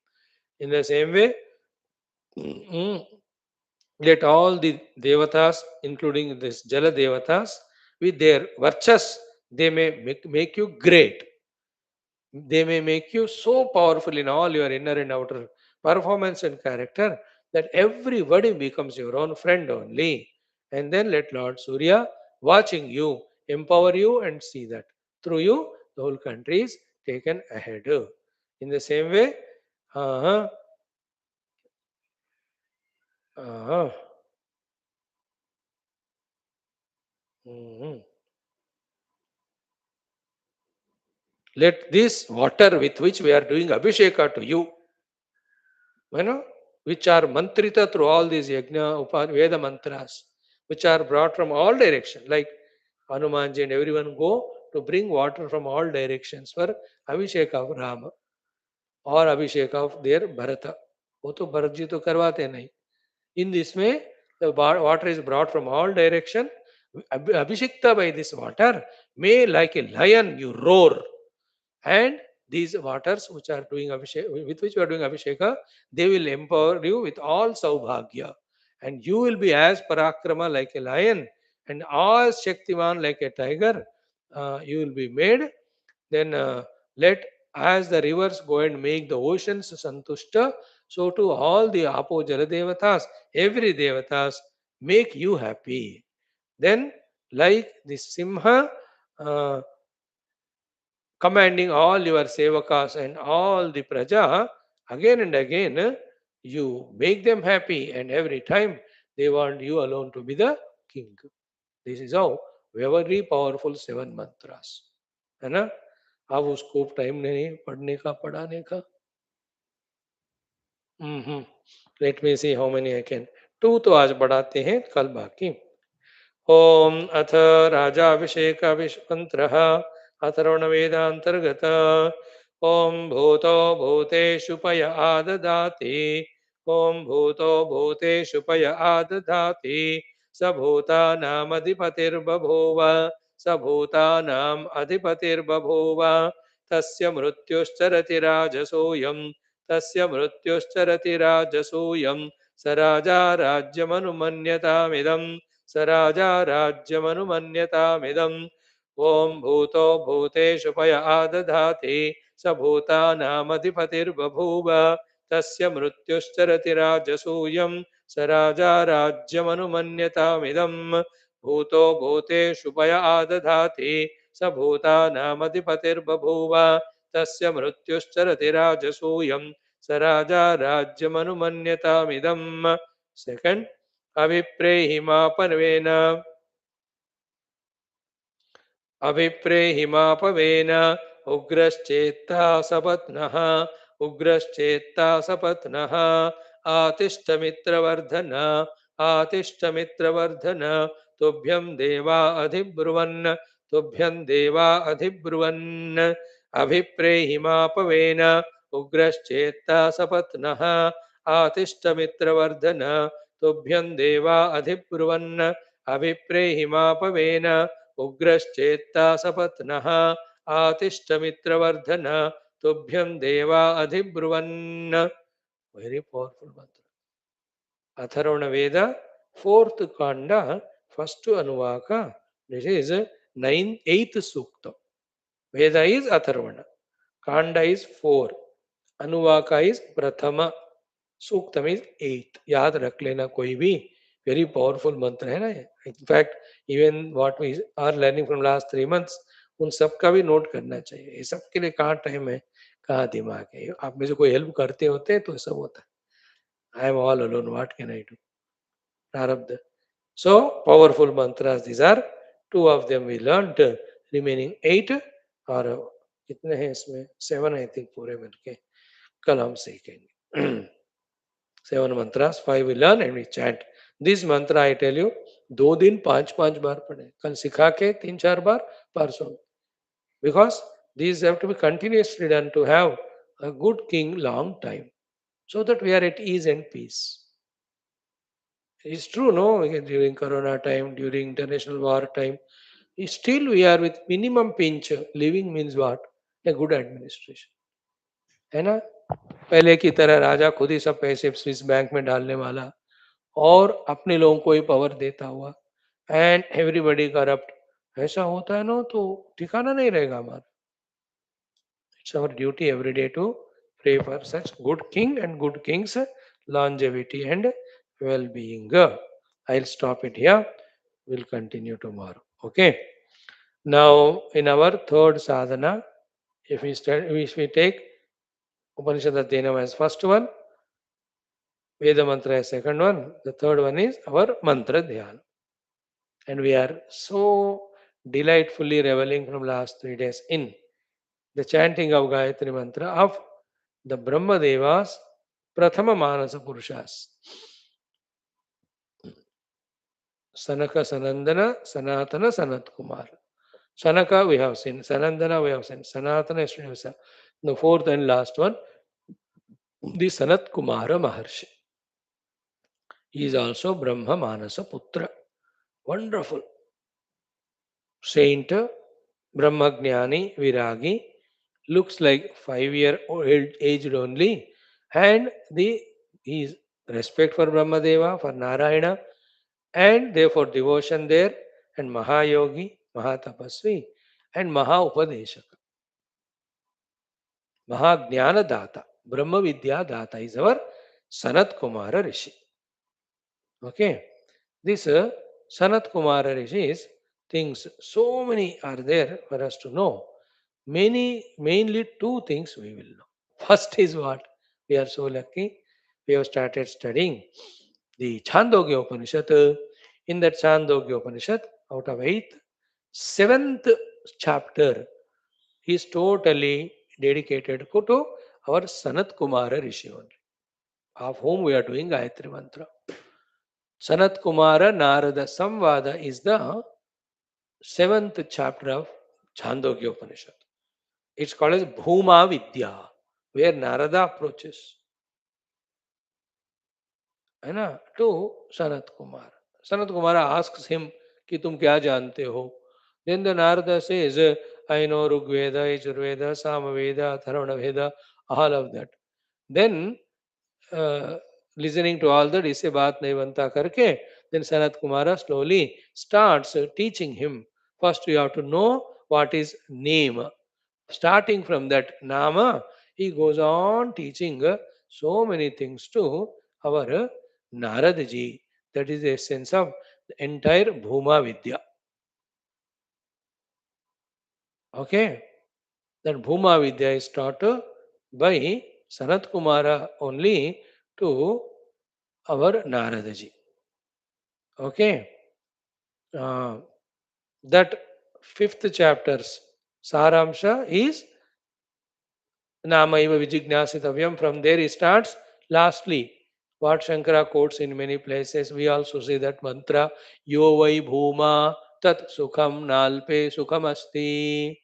In the same way, let all the Devatas, including this Jala Devatas, with their Varchas, they may make you great. They may make you so powerful in all your inner and outer performance and character that everybody becomes your own friend only. And then let Lord Surya watching you, empower you, and see that through you the whole country is taken ahead. In the same way, uh, uh, mhm. Let this water with which we are doing Abhisheka to you, which are mantrita through all these yajna, Veda mantras, which are brought from all directions, like Hanumanji and everyone go to bring water from all directions for Abhisheka of Rama or Abhisheka of their Bharata. वो तो भरत जी तो करवाते नहीं. In this way, the water is brought from all direction. Abhishekta by this water, may like a lion you roar. And these waters which are doing with which we are doing Abhisheka, they will empower you with all Saubhagya. And you will be as Parakrama like a lion and as Shaktiman like a tiger. You will be made. Then let as the rivers go and make the oceans santushta, So to all the Apo Jala Devatas, every Devatas make you happy. Then, like the Simha uh, commanding all your sevakas and all the praja, again and again, you make them happy, and every time they want you alone to be the king. This is how very powerful seven mantras है ना. अब उसको time नहीं पढ़ने का पढ़ाने का. Let me see how many I can. Two तो आज बढ़ाते हैं, कल बाकी. ओम अथ राजाभिषेक मंत्र अथर्वणवेदांतर्गत. ओम भूतो भूतेषु पय आददाति. ओम भूतो भूतेषु पय आददाति. स भूतानामधिपतिर्बभूव. स भूतानाम् अधिपतिर्बभूव. तस्य मृत्युश्चरति राजसूयम्. तस्य मृत्युश्चरति राजसूयम्. स राजा राज्यमनुमन्यतामिदम्. स राजा राज्यमनुमन्यतामिदम्. ॐ भूतो भूतेषु पय आदधाति. स भूतानामधिपतिर्बभूव. तस्य मृत्युश्चरति राजसूयम्. स राजा राज्यमनुमन्यतामिदम्. भूतो भूतेषु पय आदधाति. स भूतानामधिपतिर्बभूव. तस्य मृत्युश्चरति राजसूयम्. स राजा राज्यमनुमन्यतामिदम्. सेकंड, अभिप्रेहिमापवेन. अभिप्रेहिमापवेन उग्रश्चेत्ता सपत्नः. उग्रश्चेत्ता सपत्नः. आतिष्ठमित्रवर्धन. आतिष्ठमित्रवर्धन. तुभ्यं देवा अधिब्रुवन्. तुभ्यं देवा अधिब्रुवन्. अभिप्रेहिमापवेन उग्रश्चेत्ता सपत्नः. आतिष्ठमित्रवर्धन. तुभ्यं देवा अधिब्रुवन्. अभिप्रेहिमापवेन उग्रश्चेत्ता सपत्नः. आतिष्ठमित्रवर्धन. तुभ्यं देवा अधिब्रुवन्. Very powerful mantra. Atharvana Veda, fourth kanda, first anuvaka. This is 8th sukta. Veda is Atharvana. Kanda is 4. Anuvaka is prathama. Suktam is 8. याद रख लेना कोई भी. वेरी पावरफुल मंत्र है ना. In fact even what we are learning from last 3 months, उन सब का भी नोट करना चाहिए. ये सब के लिए कहाँ टाइम है, कहाँ दिमाग है. आप में से कोई हेल्प करते होते हैं तो सब होता है. I am all alone, what can I do. Prarabdha. So powerful mantras, these are 2 of them we learned. Remaining 8 और कितने हैं इसमें, 7 आई थिंक पूरे मिलके कल हम सीखेंगे. 7 mantras, 5 we learn and we chant. This mantra I tell you, 2 दिन 5-5 बार पढ़े. कल सिखा के 3-4 बार परसों. Because these have to be continuously done to have a good king long time, so that we are at ease and peace. It's true, no? During Corona time, during international war time, still we are with minimum pinch. Living means what? A good administration. है ना. पहले की तरह राजा खुद ही सब पैसे Swiss bank में डालने वाला और अपने लोगों को ही पावर देता हुआ, एंड एवरीबॉडी करप्ट, ऐसा होता है ना तो ठिकाना नहीं रहेगा हमारा. It's our duty every day to pray for such good king and good kings longevity and well-being. I'll stop it here. We'll continue tomorrow. Okay. Now, in our third sadhana, if we take Upanishad Adhyanam as first one, Veda mantra as second one, the third one is our mantra dhyana. And we are so delightfully reveling from last 3 days in the chanting of Gayatri mantra of the Brahma Devas, Prathama Manasa Purushas. Sanaka, Sanandana, Sanatana, Sanatkumar. Sanaka we have seen, Sanandana we have seen, Sanatana we have seen. The fourth and last one, the Sanatkumara Maharshi. He is also Brahma Manasa Putra. Wonderful. Saint, Brahmagnani, Viragi, looks like 5-year-old aged only, and his respect for Brahmadeva, for Narayana, and therefore devotion there, and Mahayogi, Mahatapasvi, and Mahaupadeshaka. Mahagnana Data, Brahma Vidya Data is our Sanat Kumara Rishi. Okay, this Sanat Kumara Rishi's things, so many are there for us to know. Mainly two things we will know. First is what? We are so lucky. We have started studying the Chandogya Upanishad. In that Chandogya Upanishad, out of eighth, seventh chapter is totally dedicated to our Sanat Kumara Rishi only, of whom we are doing Gayatri Mantra. Sanat Kumara Narada Samvada is the seventh chapter of Chandogya Upanishad. It's called as Bhuma Vidya, where Narada approaches है ना to Sanat Kumar. Sanat Kumar asks him कि तुम क्या जानते हो? Then the Narada says, I know Rigveda, Yajurveda, Samaveda, Atharvana Veda, all of that. Then uh, listening to all that, इससे बात नहीं बनता करके, then Sanat Kumara slowly starts teaching him. First, you have to know what is name. Starting from that Nama, he goes on teaching so many things to our Naradaji. That is the essence of the entire Bhuma Vidya. Okay, that Bhuma Vidya is taught by Sanat Kumara only to our Naradaji. Okay, uh, that fifth chapter's Saramsha is Namaiva Vijignasitavyam. From there he starts. Lastly, what Shankara quotes in many places, we also see that mantra, Yo Vai Bhuma Tat Sukham Nalpe Sukham Asti.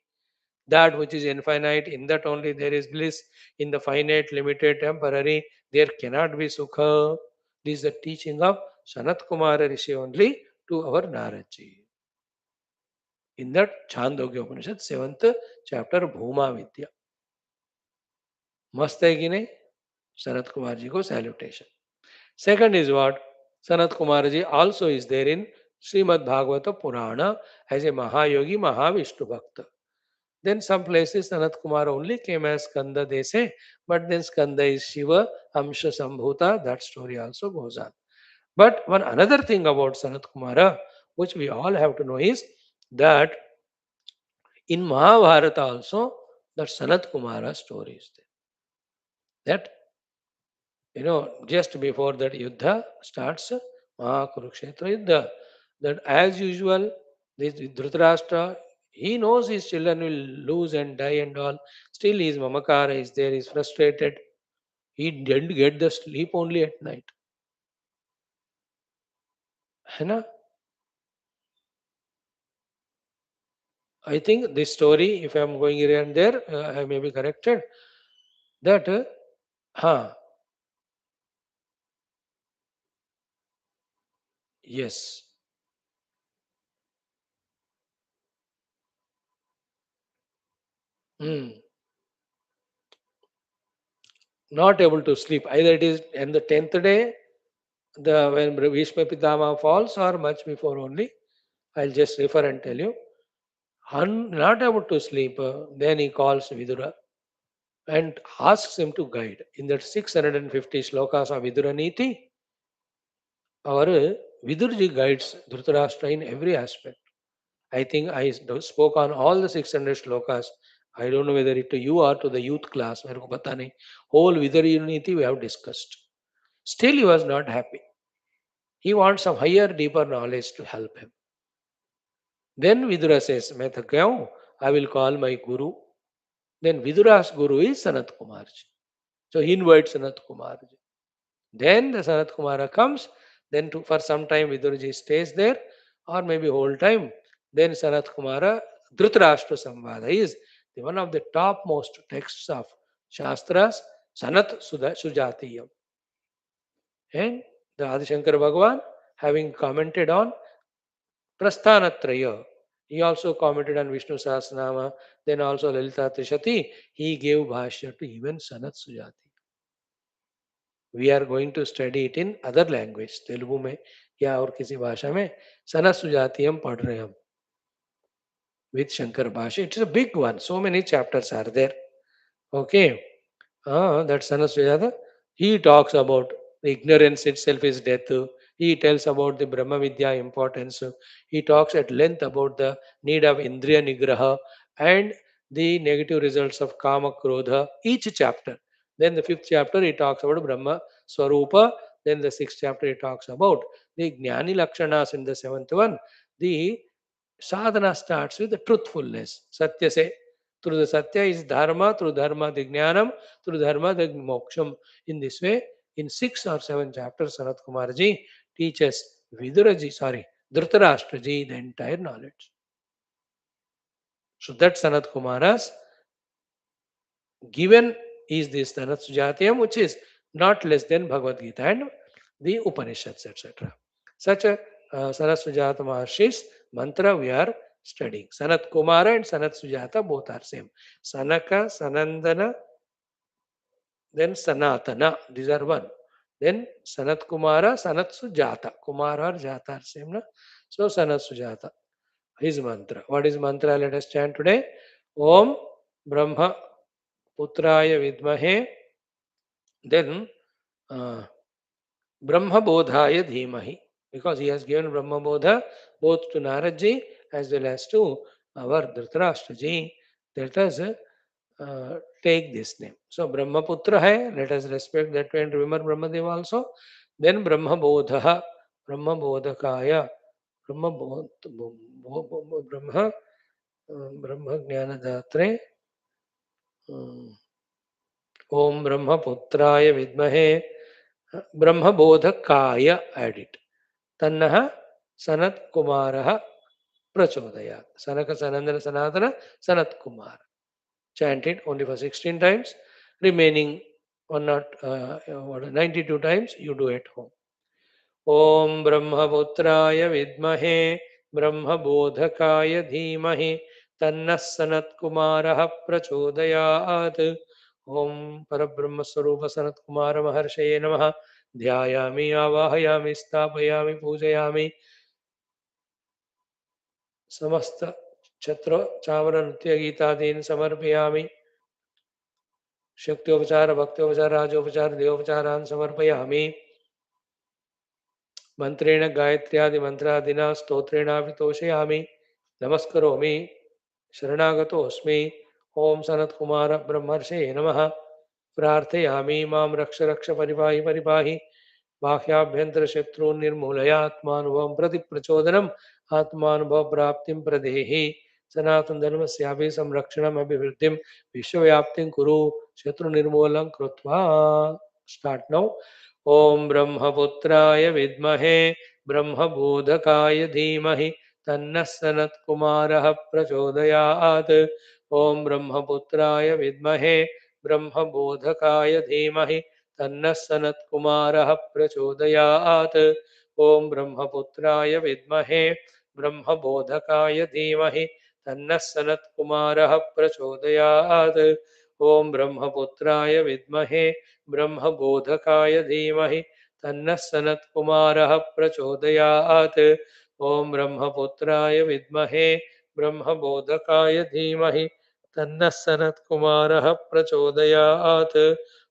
That which is infinite, in that only there is bliss. In the finite, limited, temporary, there cannot be Sukha. This is the teaching of Sanat Kumara Rishi only to our Naradji. In that Chandogya Upanishad, 7th chapter, Bhuma Vidya. मस्त है कि नहीं? सनत कुमार जी को salutation. Second is what? Sanat Kumar ji also is there in Srimad Bhagavata Purana as a Mahayogi, Mahavishnu Bhakta. Then some places Sanat Kumar only came as Skanda, they say, but then Skanda is Shiva, Amsha Sambhuta, that story also goes on. But one another thing about Sanat Kumara, which we all have to know, is that in Mahabharata also, that Sanat Kumara story is there. That just before that Yuddha starts, Mahakurukshetra Yuddha, that as usual, this Dhritarashtra, he knows his children will lose and die and all. Still, his mamakara is there, he's frustrated. He didn't get the sleep only at night. है ना? I think this story, if I am going here and there, I may be corrected. That, yes. Hmm. Not able to sleep. Either it is in the 10th day, when Bhishma Pitama falls, or much before only. I'll just refer and tell you. Not able to sleep, then he calls Vidura and asks him to guide. In that 650 slokas of Vidura Niti, our Vidurji guides Dhritarashtra in every aspect. I think I spoke on all the 600 slokas. I don't know whether it to you or to the youth class. मेरे को पता नहीं. Whole Vidura Niti we have discussed. Still he was not happy. He wants some higher, deeper knowledge to help him. Then Vidura says, मैं थक गया हूँ, I will call my guru. Then Vidura's guru is Sanat Kumarji. So he invites Sanat Kumarji. Then the Sanat Kumara comes. Then for some time Viduraji stays there, or maybe whole time. Then Sanat Kumara, Dhritarashtra Samvada is one of the topmost texts of Shastras, Sanat Sujatiyam. And the Adi Shankara Bhagavan, having commented on Prasthanatraya, he also commented on Vishnu Sahasranama, then also Lalita Trishati. He gave Bhashya to even Sanat Sujati. We are going to study it in other language, Telugu में या और किसी भाषा में. सनत सुजाति हम पढ़ रहे हम with Shankar Bhashya. It's a big one. So many chapters are there. Okay. That Sanat Sujata, he talks about The ignorance itself is death. He tells about the Brahma Vidya importance. He talks at length about the need of Indriya Nigraha and the negative results of Kama Krodha, each chapter. Then the fifth chapter, he talks about Brahma Swarupa. Then the sixth chapter, he talks about the Jnani Lakshanas in the seventh one. The sadhana starts with the truthfulness. Satya say, through the Satya is Dharma, through Dharma the Jnanam, through Dharma the Moksham. In this way, in 6 or 7 chapters, Sanat Kumarji teaches Viduraji, Dhritarashtraji the entire knowledge. So that Sanat Kumaras given is this Sanat Sujatiyam, which is not less than Bhagavad Gita and the Upanishads, etc. Such a Sanat Sujata Maharshi's mantra we are studying. Sanat Kumara and Sanat Sujata both are same. Sanaka, Sanandana, then Sanatana. These are one. Then Sanat Kumara, Sanat Sujata. Kumara or Jata are same. Na? So Sanat Sujata. His mantra. What is mantra? Let us chant today. Om Brahma Putraya Vidmahe. Then Brahma Bodhaya Dhimahi. Because he has given Brahma Bodha both to Naradji as well as to our Dhritarashtraji. Let us take this name. So Brahmaputra hai, let us respect that and remember Brahmadeva also. Then Brahma Bodha, Brahma Bodhakaya, Brahma Brahma Brahma Jnanadatre. Om Brahmaputraya Vidmahe Brahma Bodhakaya, add it. Tannaha Sanat Kumaraha Prachodayat. Sanaka Sanandana Sanatana Sanat Kumara. Chant it only for 16 times. Remaining 92 times you do at home. Om Brahmaputraya Vidmahe Brahmabodhakaya Dhimahi Tanna Sanat Kumaraha Prachodayat. Om Parabrahma Sarupa Sanat Kumara Maharshaye Namaha. Dhyayami Avahayami Stapayami Pujayami Samasta Chatra Chavara Nritya Gita Din Samarpayami. शक्त्योपचार भक्त्योपचार राजोपचार देवोपचारान् समर्पयामि मंत्रेण गायत्र्यादि मंत्रादिना स्तोत्रेणापि तोषयामि नमस्करोमि शरणागतोऽस्मि ओम सनत कुमार ब्रह्मर्षे नमः प्रार्थयामि मां रक्ष रक्ष परिपाहि परिपाहि बाह्याभ्यंतर शत्रून् निर्मूलय आत्मानुभवं प्रति प्रचोदनम् आत्मानुभव प्राप्तिं प्रदेहि सनातन धर्मस्यापि संरक्षणम् अभिवृद्धिं विश्वव्याप्तिं कुरु शत्रु निर्मूलं कृत्वा स्टार्ट नाउ ओम ब्रह्मपुत्राय विद्महे ब्रह्मबोधकाय धीमहि तन्नः सनत्कुमारः प्रचोदयात् ओम ब्रह्मपुत्राय विद्महे ब्रह्मबोधकाय धीमहि तन्नः सनत्कुमारः प्रचोदयात् ओम ब्रह्मपुत्राय विद्महे ब्रह्मबोधकाय धीमहि तन्नः सनत्कुमारः प्रचोदयात् ओम ब्रह्मपुत्राय विद्महे ब्रह्मबोधकाय धीमहि तन्नः सनत्कुमारः प्रचोदयात् ओम ब्रह्मपुत्राय विद्महे ब्रह्मबोधकाय धीमहि तन्नः सनत्कुमारः प्रचोदयात्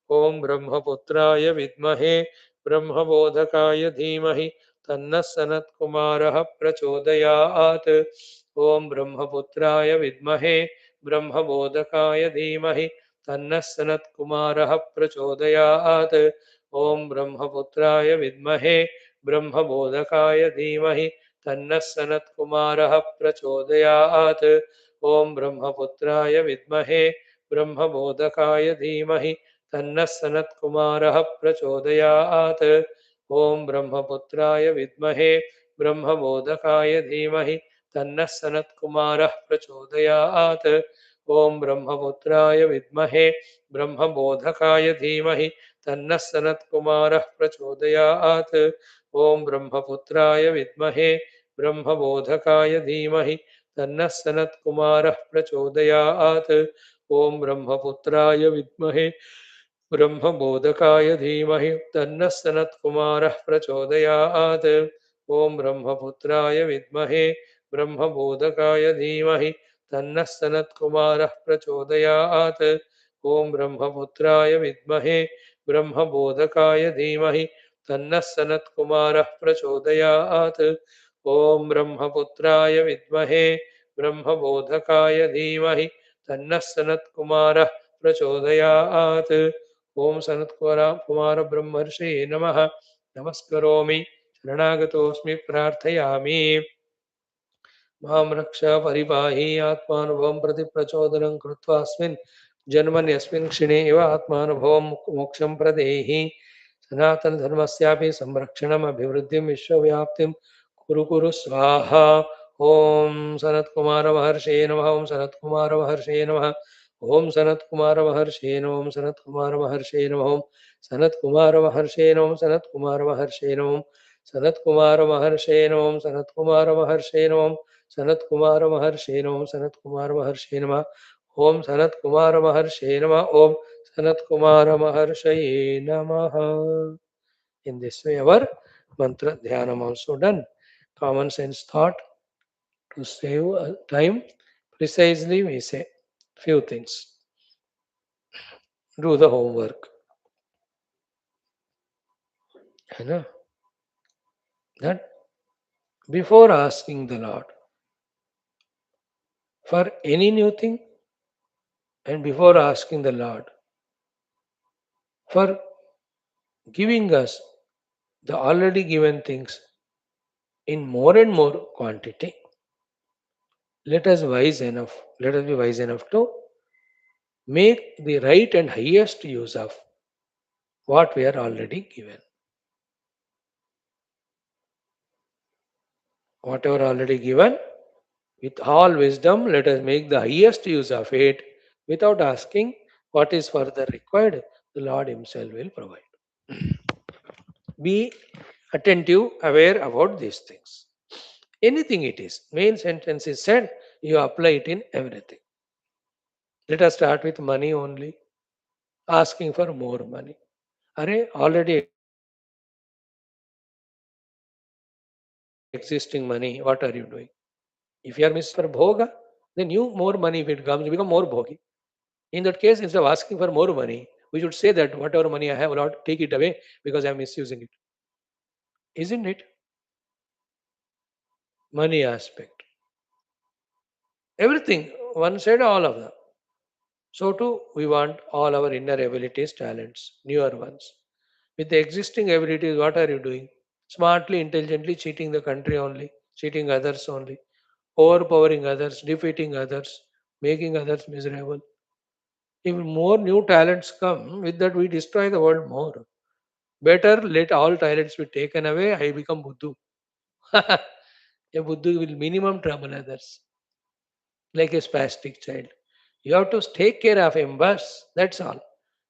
ओम ब्रह्मपुत्राय विद्महे ब्रह्मबोधकाय धीमहि तन्नः सनत्कुमारः प्रचोदयात् ओम ब्रह्मपुत्राय विद्महे ब्रह्मबोधकाय धीमहि तन्नः सनत्कुमारः प्रचोदयात् ओम ब्रह्मपुत्राय विद्महे ब्रह्मबोधकाय धीमहि तन्नः सनत्कुमारः प्रचोदयात् ओम ब्रह्मपुत्राय विद्महे ब्रह्मबोधकाय धीमहि तन्नः सनत्कुमारः प्रचोदयात् ओम ब्रह्मपुत्राय विद्महे ब्रह्मबोधकाय धीमहि तन्नः सनत्कुमारः प्रचोदयात् ओम ब्रह्मपुत्राय विद्महे ब्रह्मबोधकाय धीमहि तन्नः सनत्कुमारः प्रचोदयात् ओम ब्रह्मपुत्राय विद्महे ब्रह्मबोधकाय धीमहि तन्नः सनत्कुमारः प्रचोदयात् ओम ब्रह्मपुत्राय विद्महे ब्रह्मबोधकाय धीमहि तन्नः सनत्कुमारः प्रचोदयात् ओम ब्रह्मपुत्राय विद्महे ब्रह्मबोधकाय धीमहि तन्नः सनत्कुमारः प्रचोदयात् ओम ब्रह्मपुत्राय विद्महे ब्रह्मबोधकाय धीमहि तन्नः सनत्कुमारः प्रचोदयात्। ॐ ब्रह्मपुत्राय विद्महे ब्रह्मबोधकाय धीमहि तन्नः सनत्कुमारः प्रचोदयात्। ॐ सनत्कुमार ब्रह्मर्षये नमः। नमस्करोमि शरणागतोऽस्मि प्रार्थयामि। मां रक्ष परिपाहि आत्मानुभवं प्रति प्रचोदनं कृत्वा अस्मिन् जन्मन्यस्मिन् क्षणे एव आत्मानुभवं मोक्षं प्रदेहि। सनातनधर्मस्यापि संरक्षणम् अभिवृद्धिं विश्वव्याप्तिं कुरु कुरु स्वाहा। ॐ सनत्कुमार महर्षये नमः। ॐ सनत्कुमार महर्षये नमः। ॐ सनत्कुमार महर्षये नमः। ॐ सनत्कुमार महर्षये नमः। ॐ सनत्कुमार महर्षये नमः। ॐ सनत्कुमार महर्षये नमः। ॐ सनत्कुमार महर्षये नमः। ॐ सनत्कुमार महर्षये नमः। सनत्कुमार महर्षये नमः। सनत्कुमार महर्षये नमः। ओम सनत्कुमार महर्षये नमः। ओम सनत्कुमार महर्षये नमः. In this way, our mantra dhyanam also done. Common sense thought to save time. Precisely, we say few things. Do the homework. You know that before asking the Lord for any new thing, and before asking the Lord for giving us the already given things in more and more quantity, let us be wise enough to make the right and highest use of what we are already given. Whatever already given, with all wisdom, let us make the highest use of it without asking what is further required. The Lord Himself will provide. Be attentive, aware about these things. Anything it is, main sentence is said, you apply it in everything. Let us start with money only, asking for more money. Are already existing money, what are you doing? If you are missing for bhoga, then you more money if it comes, you become more bhogi. In that case, instead of asking for more money, we should say that whatever money I have, Lord, take it away because I am misusing it. Isn't it? Money aspect. Everything, one side, all of them. So too, we want all our inner abilities, talents, newer ones. With the existing abilities, what are you doing? Smartly, intelligently cheating the country only, cheating others only, overpowering others, defeating others, making others miserable. If more new talents come, with that we destroy the world more. Better let all talents be taken away, I become Buddhu. A Buddhu will minimum trouble others, like a spastic child. You have to take care of him, bus. That's all.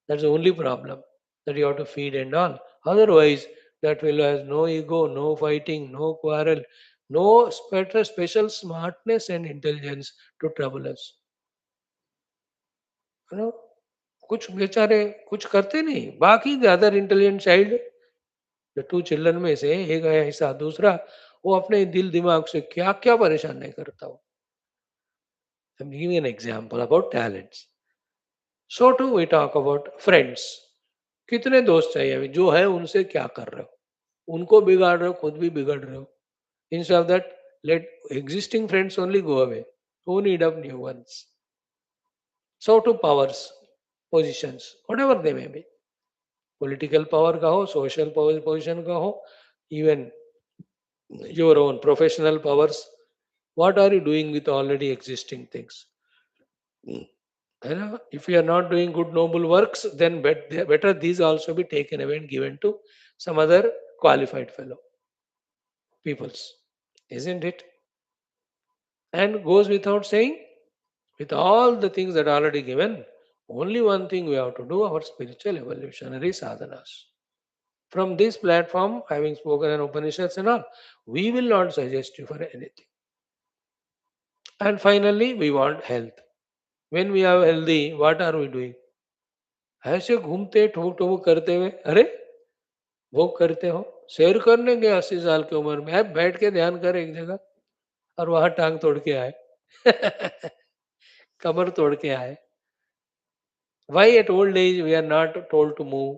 That's the only problem that you have to feed and all. Otherwise, that fellow has no ego, no fighting, no quarrel, no special smartness and intelligence to trouble us. You know, कुछ बेचारे कुछ करते नहीं, बाकी the other intelligent child, the two children में से एक है ऐसा, दूसरा वो अपने दिल दिमाग से क्या क्या परेशान नहीं करता हो. I'm giving an example about talents. So too we talk about friends. कितने दोस्त चाहिए अभी, जो है उनसे क्या कर रहे हो, उनको बिगाड़ रहे हो, खुद भी बिगड़ रहे हो. Instead of that, let existing friends only go away. Who need of new ones? So too powers, positions, whatever they may be. Political power का हो, social position का हो, even your own professional powers. What are you doing with already existing things? You know, if you are not doing good noble works, then better these also be taken away and given to some other qualified fellow peoples, isn't it? And goes without saying, with all the things that are already given, only one thing we have to do, our spiritual evolutionary sadhanas. From this platform, having spoken in Upanishads and all, we will not suggest you for anything. And finally, we want health. When we are healthy, what are we doing? ऐसे घूमते ठोक ठोक करते हुए, अरे वो करते हो, सैर करने गए 80 साल की उम्र में, अब बैठ के ध्यान कर एक जगह और वहां टांग तोड़ के आए. कमर तोड़ के आए. Why at old age we are not told to move?